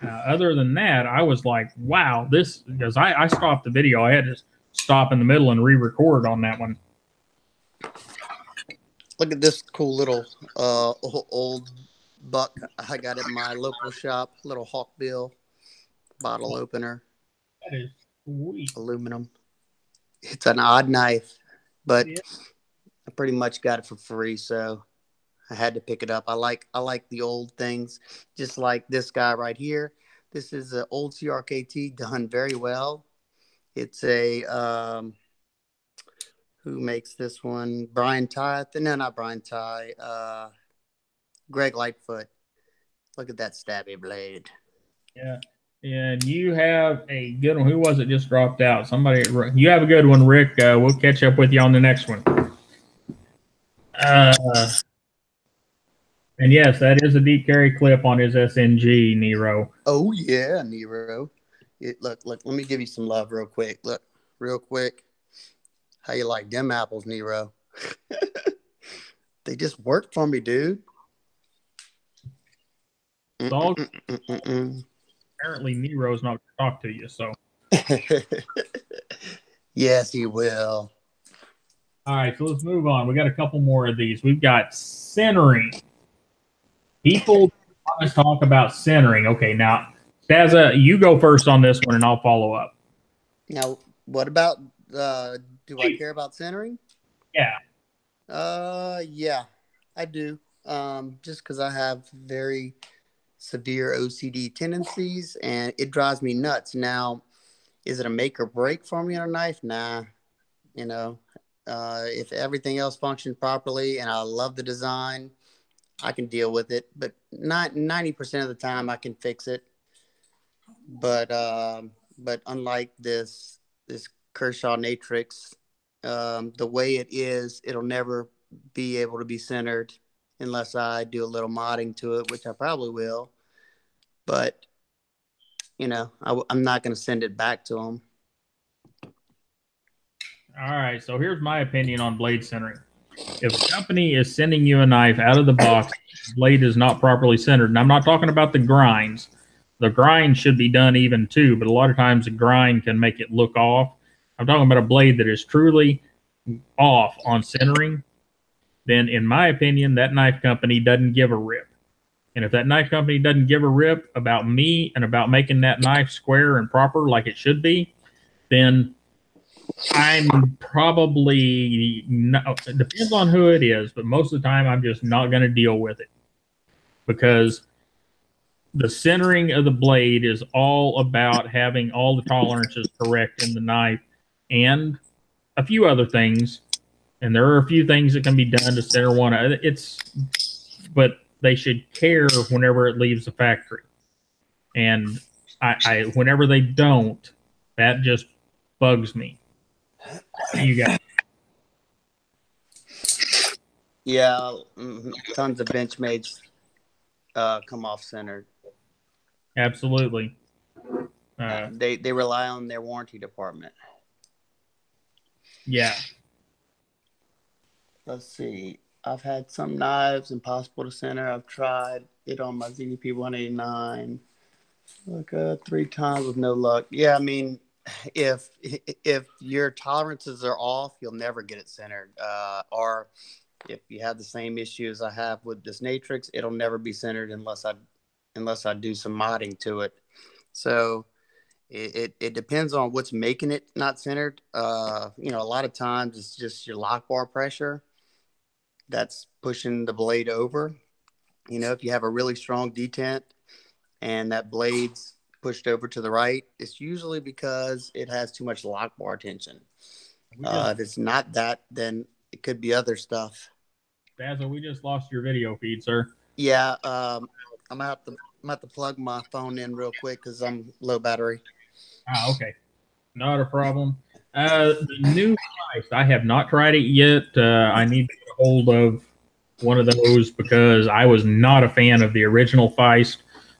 S1: Other than that, I was like, wow, because I stopped the video. I had to stop in the middle and re-record on that one.
S2: Look at this cool little old buck I got at my local shop. Little Hawkbill bottle opener.
S1: That is sweet.
S2: Aluminum. It's an odd knife, but yeah. I pretty much got it for free, so I had to pick it up. I like the old things, just like this guy right here. This is an old CRKT done very well. It's a who makes this one? Brian Ty? No, not Brian Ty. Greg Lightfoot. Look at that stabby blade.
S1: Yeah. And you have a good one. Who was it just dropped out? Somebody. You have a good one, Rick. We'll catch up with you on the next one. And yes, that is a deep carry clip on his SNG, Nero.
S2: Oh, yeah, Nero. Look, let me give you some love real quick. Look, real quick. How you like them apples, Nero? They just work for me, dude.
S1: Apparently, Nero's not going to talk to you, so.
S2: Yes, he will.
S1: All right, so let's move on. We got a couple more of these. We've got centering. People always talk about centering. Okay, now, Stassa, you go first on this one, and I'll follow up.
S2: Now, what about, do I care about centering?
S1: Yeah.
S2: Yeah, I do. Just because I have very severe OCD tendencies, and it drives me nuts. Now, is it a make or break for me on a knife? Nah. You know, if everything else functions properly and I love the design, I can deal with it. But not 90% of the time, I can fix it. But unlike this Kershaw Natrix, the way it is, it'll never be able to be centered unless I do a little modding to it, which I probably will. But, you know, I'm not going to send it back to them.
S1: All right, so here's my opinion on blade centering. If a company is sending you a knife out of the box, the blade is not properly centered, and I'm not talking about the grinds. The grind should be done even too, but a lot of times the grind can make it look off. I'm talking about a blade that is truly off on centering. Then, in my opinion, that knife company doesn't give a rip. And if that knife company doesn't give a rip about me and about making that knife square and proper like it should be, then I'm probably not, it depends on who it is, but most of the time I'm just not going to deal with it, because the centering of the blade is all about having all the tolerances correct in the knife and a few other things. And there are a few things that can be done to center one. But they should care whenever it leaves the factory. And I whenever they don't, that just bugs me. You got.
S2: Yeah, tons of Benchmates come off centered.
S1: Absolutely.
S2: They rely on their warranty department.
S1: Yeah.
S2: Let's see. I've had some knives impossible to center. I've tried it on my ZDP 189. Look, 3 times with no luck. Yeah, I mean, if your tolerances are off, you'll never get it centered. Or if you have the same issues I have with this Natrix, it'll never be centered unless I do some modding to it. So it depends on what's making it not centered. You know, a lot of times it's just your lock bar pressure that's pushing the blade over. You know, if you have a really strong detent and that blade's pushed over to the right, it's usually because it has too much lock bar tension. If it's not that, then it could be other stuff.
S1: Basil, we just lost your video feed, sir.
S2: Yeah, I'm gonna have to plug my phone in real quick because I'm low battery.
S1: Okay. Not a problem. The new Feist, I have not tried it yet. I need to get a hold of one of those because I was not a fan of the original Feist.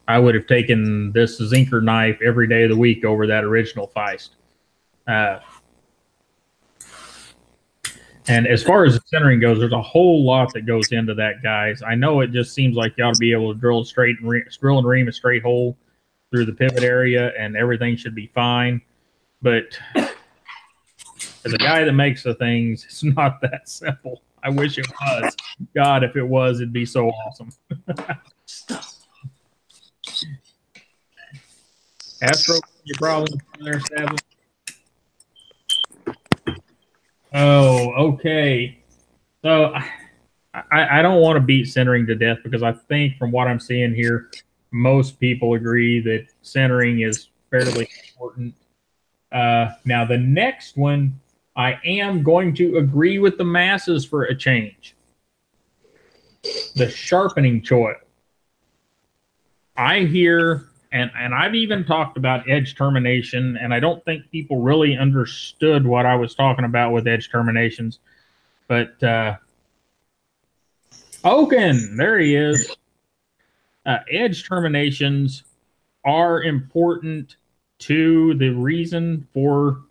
S1: I would have taken this Zinker knife every day of the week over that original Feist. And as far as the centering goes, there's a whole lot that goes into that, guys. I know it just seems like you ought to be able to drill and ream a straight hole through the pivot area and everything should be fine. But as a guy that makes the things, it's not that simple. I wish it was. God, if it was, it'd be so awesome. Astro, your problem there, Stabby? Oh, okay. So I don't want to beat centering to death because I think from what I'm seeing here, most people agree that centering is fairly important. Now, the next one, I am going to agree with the masses for a change. The sharpening choil. I hear, and I've even talked about edge termination, and I don't think people really understood what I was talking about with edge terminations. But Oaken, there he is. Edge terminations are important to the reason for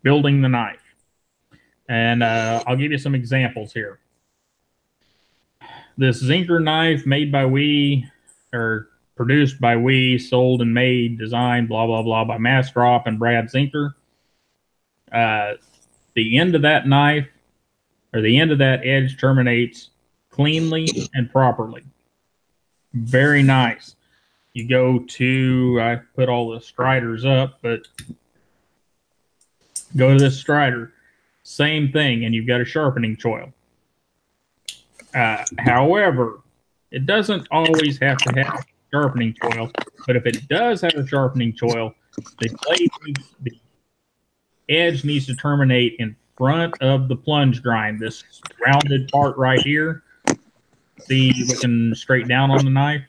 S1: building the knife. And I'll give you some examples here. This Zinker knife made by we, or produced by we, sold and made, designed, blah, blah, blah, by Mastrop and Brad Zinker. The end of that knife, or the end of that edge, terminates cleanly and properly. Very nice. You go to, I put all the striders up, but go to this strider. Same thing, and you've got a sharpening choil. However, it doesn't always have to have a sharpening choil, but if it does have a sharpening choil, the edge needs to terminate in front of the plunge grind, this rounded part right here. See, looking straight down on the knife,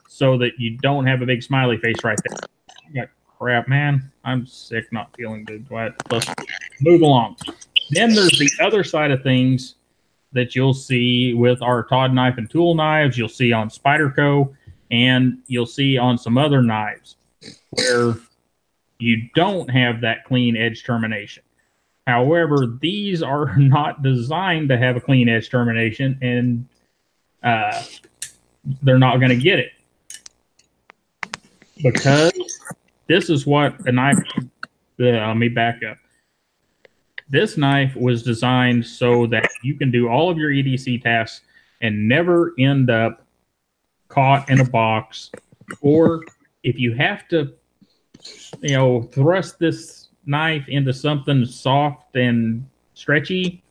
S1: so that you don't have a big smiley face right there. Crap, man. I'm sick, not feeling good. Let's move along. Then there's the other side of things that you'll see with our Todd knife and tool knives. You'll see on Spyderco, and you'll see on some other knives where you don't have that clean edge termination. However, these are not designed to have a clean edge termination, and they're not going to get it. Because this is what a knife, let me back up. This knife was designed so that you can do all of your EDC tasks and never end up caught in a box. Or if you have to, thrust this knife into something soft and stretchy,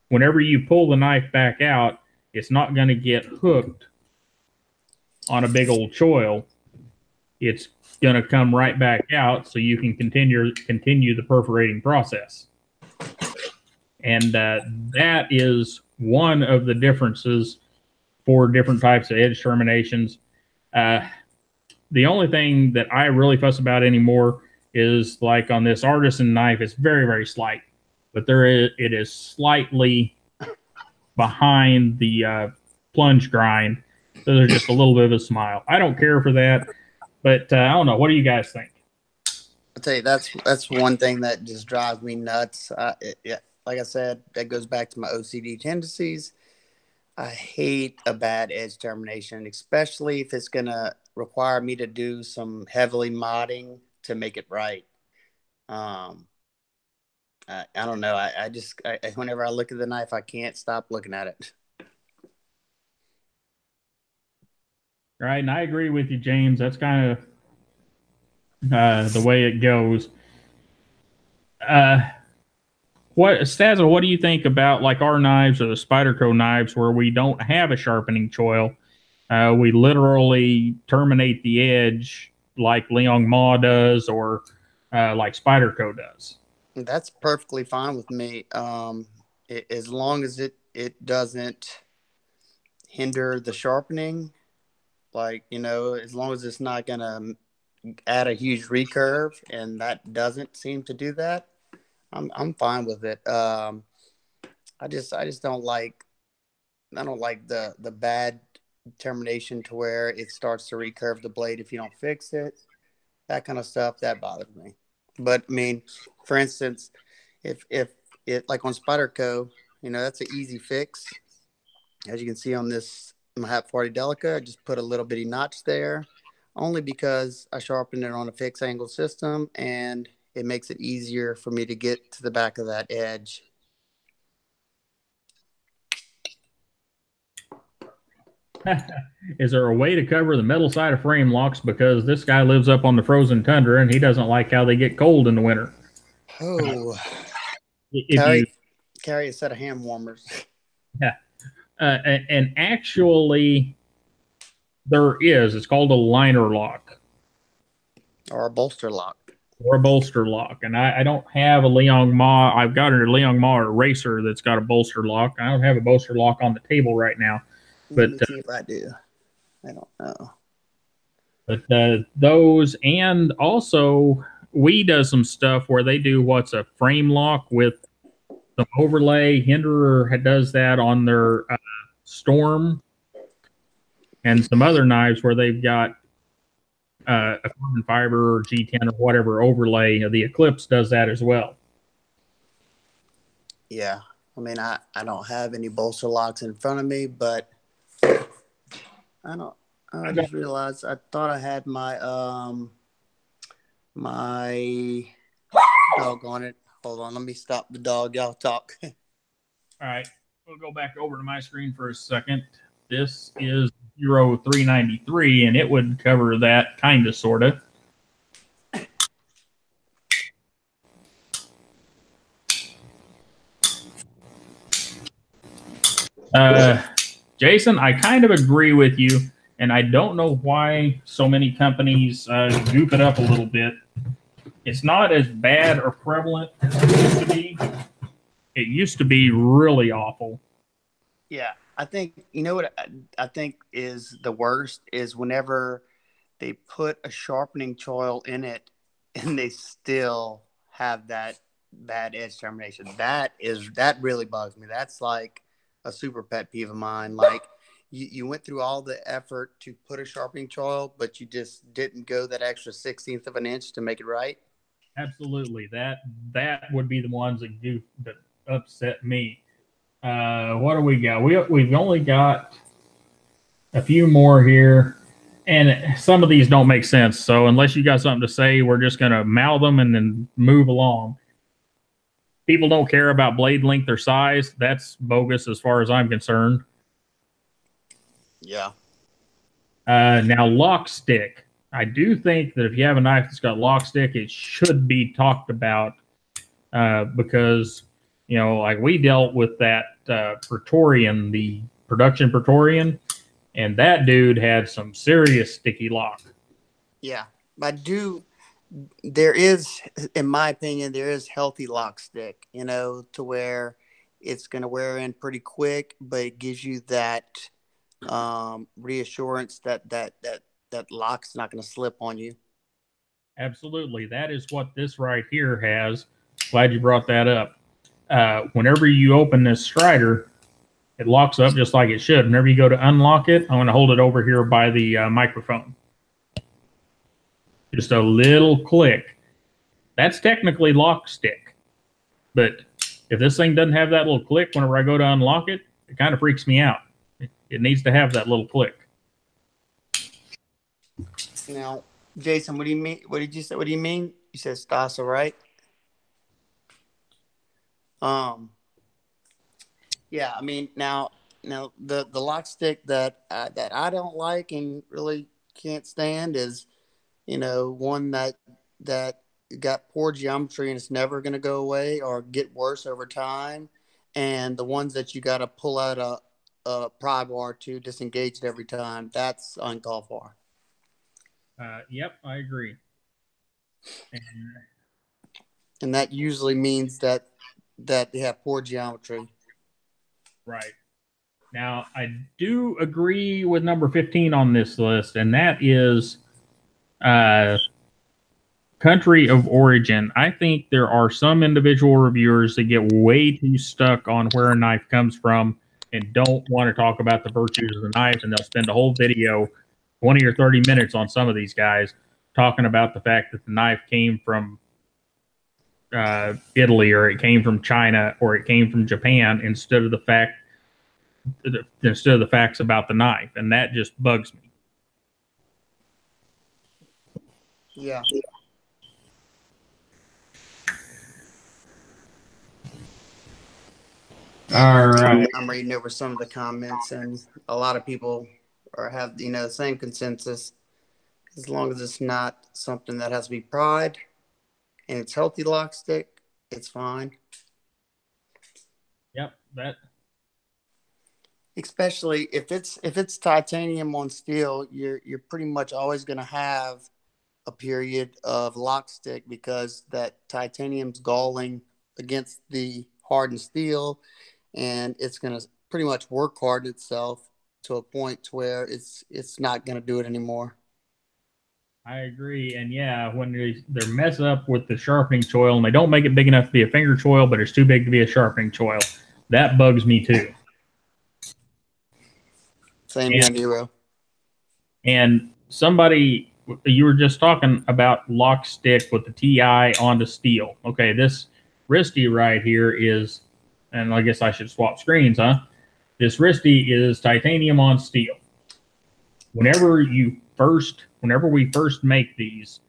S1: whenever you pull the knife back out, it's not going to get hooked on a big old choil. It's going to come right back out so you can continue the perforating process. And that is one of the differences for different types of edge terminations. The only thing that I really fuss about anymore is, like on this artisan knife, it's very, very slight. But it is slightly behind the plunge grind. So there's just a little bit of a smile. I don't care for that. But I don't know. What do you guys think?
S2: I'll tell you, that's one thing that just drives me nuts. Like I said, that goes back to my OCD tendencies. I hate a bad edge termination, especially if it's going to require me to do some heavily modding to make it right. I don't know. I whenever I look at the knife, I can't stop looking at it.
S1: Right, and I agree with you, James. That's kind of the way it goes. Stassa, what do you think about like our knives or the Spyderco knives where we don't have a sharpening choil? We literally terminate the edge like Leon Ma does, or like Spyderco does.
S2: That's perfectly fine with me. As long as it doesn't hinder the sharpening. Like, as long as it's not going to add a huge recurve, and that doesn't seem to do that, I'm fine with it. I just don't like the bad termination to where it starts to recurve the blade if you don't fix it. That kind of stuff, that bothers me. But I mean, for instance, if it like on Spyderco, that's an easy fix. As you can see on this my Hat 40 Delica, I just put a little bitty notch there, only because I sharpened it on a fixed angle system, and it makes it easier for me to get to the back of that edge.
S1: Is there a way to cover the metal side of frame locks? Because this guy lives up on the frozen tundra, and he doesn't like how they get cold in the winter.
S2: Oh, carry a set of hand warmers.
S1: Yeah. And actually, there is. It's called a liner lock.
S2: Or a bolster lock.
S1: or a bolster lock. And I don't have a Leon Ma. I've got a Leon Ma eraser that's got a bolster lock. I don't have a bolster lock on the table right now,
S2: Let
S1: but
S2: me see if I do. I don't know.
S1: those, and also we does some stuff where they do what's a frame lock with some overlay. Hinderer does that on their Storm, and some other knives where they've got a carbon fiber or G10 or whatever overlay. The Eclipse does that as well.
S2: Yeah. I mean, I don't have any bolster locks in front of me, but I don't. I just realized I thought I had my dog on it. Hold on, let me stop the dog. Y'all talk.
S1: All right, we'll go back over to my screen for a second. This is 0393, and it would cover that kind of, sort of. Jason, I kind of agree with you, and I don't know why so many companies goof it up a little bit. It's not as bad or prevalent as it used to be. It used to be really awful.
S2: Yeah, I think, you know what I think is the worst is whenever they put a sharpening choil in it and they still have that bad edge termination. That really bugs me. That's like a super pet peeve of mine. Like you went through all the effort to put a sharpening choil, but you just didn't go that extra 16th of an inch to make it right.
S1: Absolutely, that would be the ones that upset me. What do we got? We've only got a few more here, and some of these don't make sense. So unless you got something to say, we're just going to mouth them and then move along. People don't care about blade length or size. That's bogus as far as I'm concerned.
S2: Yeah.
S1: Now, lock stick. I do think that if you have a knife that's got lock stick, it should be talked about because, like we dealt with that Praetorian, the production Praetorian, and that dude had some serious sticky lock.
S2: Yeah. There is, in my opinion, there is healthy lock stick, to where it's going to wear in pretty quick, but it gives you that reassurance that lock's not going to slip on you.
S1: Absolutely. That is what this right here has. Glad you brought that up. Whenever you open this strider, it locks up just like it should. Whenever you go to unlock it, I'm going to hold it over here by the microphone. Just a little click. That's technically lock stick. But if this thing doesn't have that little click whenever I go to unlock it, it kind of freaks me out. It needs to have that little click.
S2: Now, Jason, what do you mean? What did you say? What do you mean? You said Stassa, right? Yeah, I mean, now the lock stick that I don't like and really can't stand is, one that got poor geometry and it's never going to go away or get worse over time, and the ones that you got to pull out a pry bar to disengage it every time, that's uncalled for.
S1: Yep, I agree.
S2: And that usually means that they have poor geometry.
S1: Right. Now, I do agree with number 15 on this list, and that is country of origin. I think there are some individual reviewers that get way too stuck on where a knife comes from and don't want to talk about the virtues of the knife, and they'll spend a whole video, 20 or 30 minutes on some of these guys, talking about the fact that the knife came from Italy, or it came from China, or it came from Japan, instead of the facts about the knife, and that just bugs me.
S2: Yeah.
S1: All right.
S2: I'm reading over some of the comments, and a lot of people have the same consensus. As long as it's not something that has to be pried, and it's healthy lock stick, it's fine.
S1: Yep, that.
S2: Especially if it's titanium on steel, you're pretty much always going to have a period of lock stick because that titanium's galling against the hardened steel, and it's going to pretty much work harden itself to a point to where it's not going to do it anymore.
S1: I agree. And yeah, when they mess up with the sharpening choil and they don't make it big enough to be a finger choil, but it's too big to be a sharpening choil, that bugs me too.
S2: Same here, Nero.
S1: And somebody, you were just talking about lock stick with the TI onto steel. Okay, this wristy right here is, and I guess I should swap screens, huh? This wristy is titanium on steel. Whenever we first make these,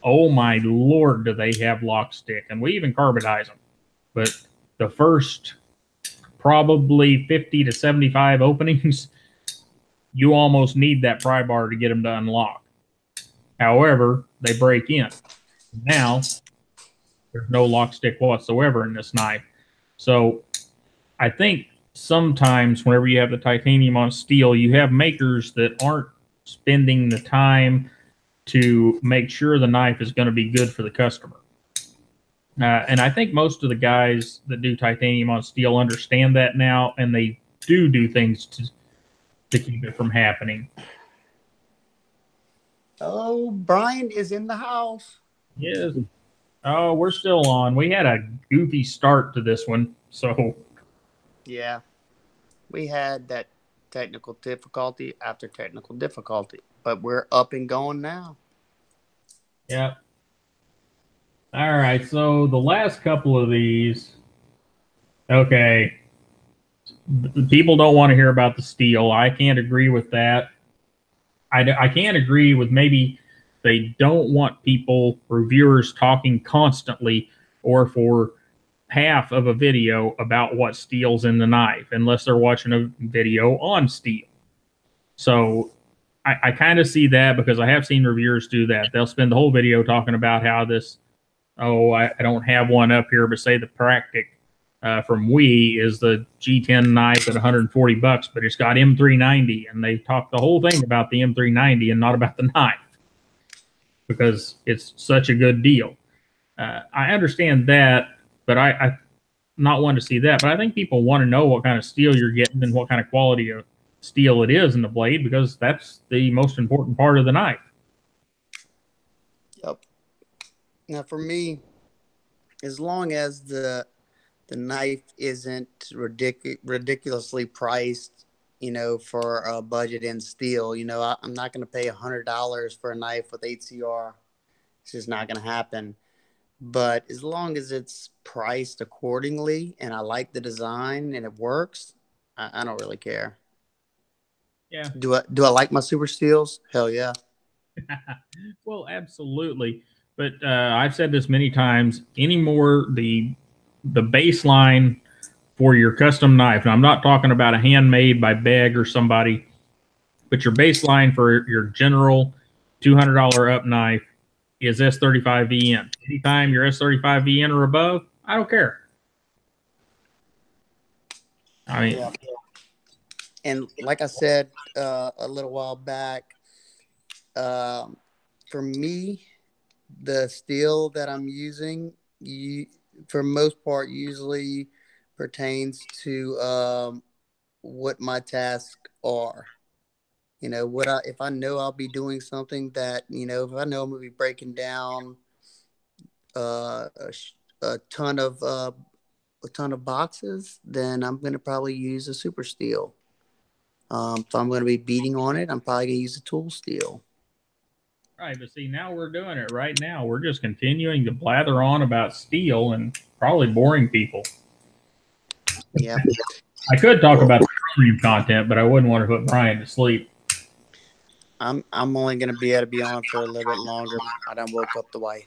S1: oh my Lord, do they have lock stick. And we even carbonize them. But the first probably 50 to 75 openings, you almost need that pry bar to get them to unlock. However, they break in. Now, there's no lock stick whatsoever in this knife. So I think sometimes whenever you have the titanium on steel, you have makers that aren't spending the time to make sure the knife is going to be good for the customer. And I think most of the guys that do titanium on steel understand that now, and they do things to keep it from happening.
S2: Oh, Brian is in the house.
S1: Yes. Oh, we're still on. We had a goofy start to this one, so.
S2: Yeah. We had that technical difficulty after technical difficulty, but we're up and going now.
S1: Yeah. All right, so the last couple of these, okay, people don't want to hear about the steel. I can't agree with that. I can't agree with maybe they don't want reviewers talking constantly or for half of a video about what steel's in the knife, unless they're watching a video on steel. So I kind of see that because I have seen reviewers do that. They'll spend the whole video talking about how this, I don't have one up here, but say the Practic from Wii is the G10 knife at $140, but it's got M390, and they talk the whole thing about the M390 and not about the knife because it's such a good deal. I understand that, but I'm not one to see that. But I think people want to know what kind of steel you're getting and what kind of quality of steel it is in the blade, because that's the most important part of the knife.
S2: Yep. Now, for me, as long as the knife isn't ridiculously priced, for a budget in steel, I'm not going to pay $100 for a knife with HCR. It's just not going to happen. But as long as it's priced accordingly and I like the design and it works, I don't really care.
S1: Yeah.
S2: Do I like my super steels? Hell yeah.
S1: Well, absolutely. But I've said this many times. Anymore, the baseline for your custom knife, and I'm not talking about a handmade by Beg or somebody, but your baseline for your general $200 up knife is S35VN. Anytime you're S35VN or above, I don't care. I mean,
S2: yeah. And like I said a little while back, for me, the steel that I'm using, for most part, usually pertains to what my tasks are. If I know I'll be doing something that, if I know I'm going to be breaking down a ton of boxes, then I'm going to probably use a super steel. If I'm going to be beating on it, I'm probably going to use a tool steel.
S1: Right, but see, now we're doing it right now. We're just continuing to blather on about steel and probably boring people.
S2: Yeah.
S1: I could talk about the stream content, but I wouldn't want to put Brian to sleep.
S2: I'm only going to be able to be on for a little bit longer. I done woke up the wife.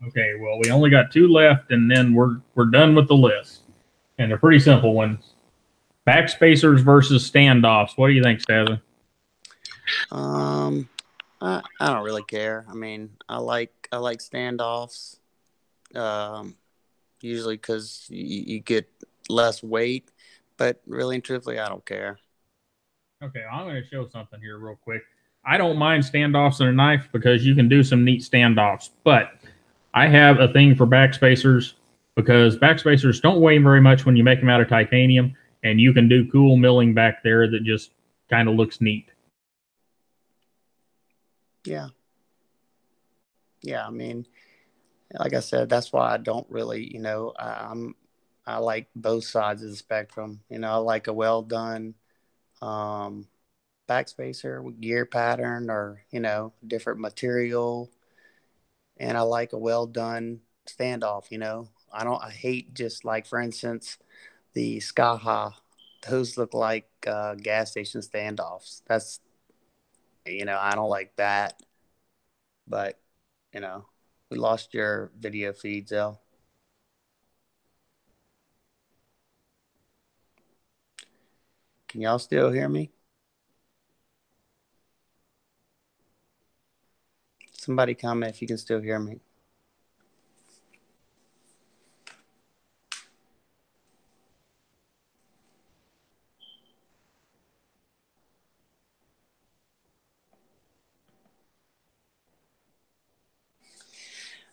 S1: Okay, well, we only got 2 left, and then we're done with the list. And they're pretty simple ones. Backspacers versus standoffs. What do you think, Stassa?
S2: I don't really care. I mean, I like standoffs. Usually because you get less weight, but really and truthfully, I don't care.
S1: Okay, I'm going to show something here real quick. I don't mind standoffs in a knife because you can do some neat standoffs. But I have a thing for backspacers because backspacers don't weigh very much when you make them out of titanium, and you can do cool milling back there that just kind of looks neat.
S2: Yeah. Yeah, I mean, like I said, that's why I don't really, I like both sides of the spectrum. I like a well done backspacer with gear pattern or, different material. And I like a well done standoff, I hate just like, for instance, the Skaha. Those look like gas station standoffs. That's, I don't like that. But, we lost your video feed, Zell. Can y'all still hear me? Somebody comment if you can still hear me.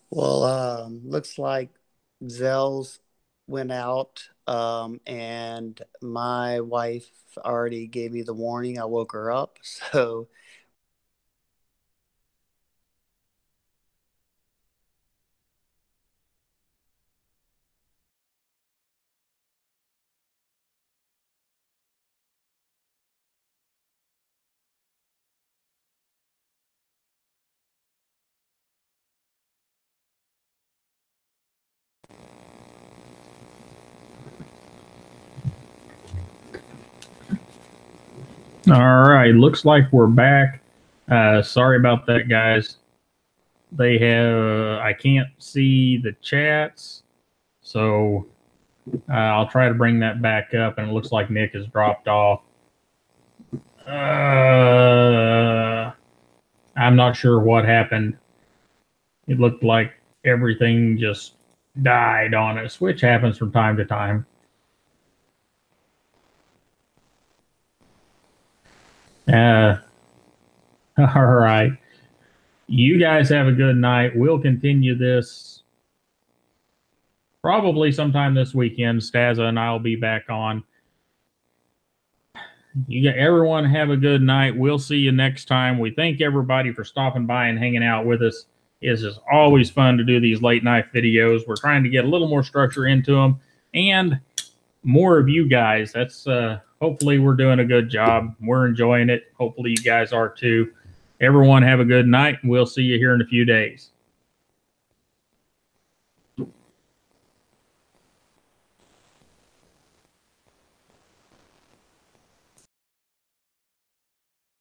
S2: Well, looks like Zell's went out, and my wife already gave me the warning. I woke her up, so
S1: All right, looks like we're back. Sorry about that, guys. They have, I can't see the chats, so I'll try to bring that back up, and it looks like Nick has dropped off. I'm not sure what happened. It looked like everything just died on us, which happens from time to time. All right. You guys have a good night. We'll continue this probably sometime this weekend. Stassa and I'll be back on. Everyone have a good night. We'll see you next time. We thank everybody for stopping by and hanging out with us. It's just always fun to do these late night videos. We're trying to get a little more structure into them and more of you guys. That's hopefully we're doing a good job. We're enjoying it. Hopefully you guys are too. Everyone have a good night, and we'll see you here in a few days.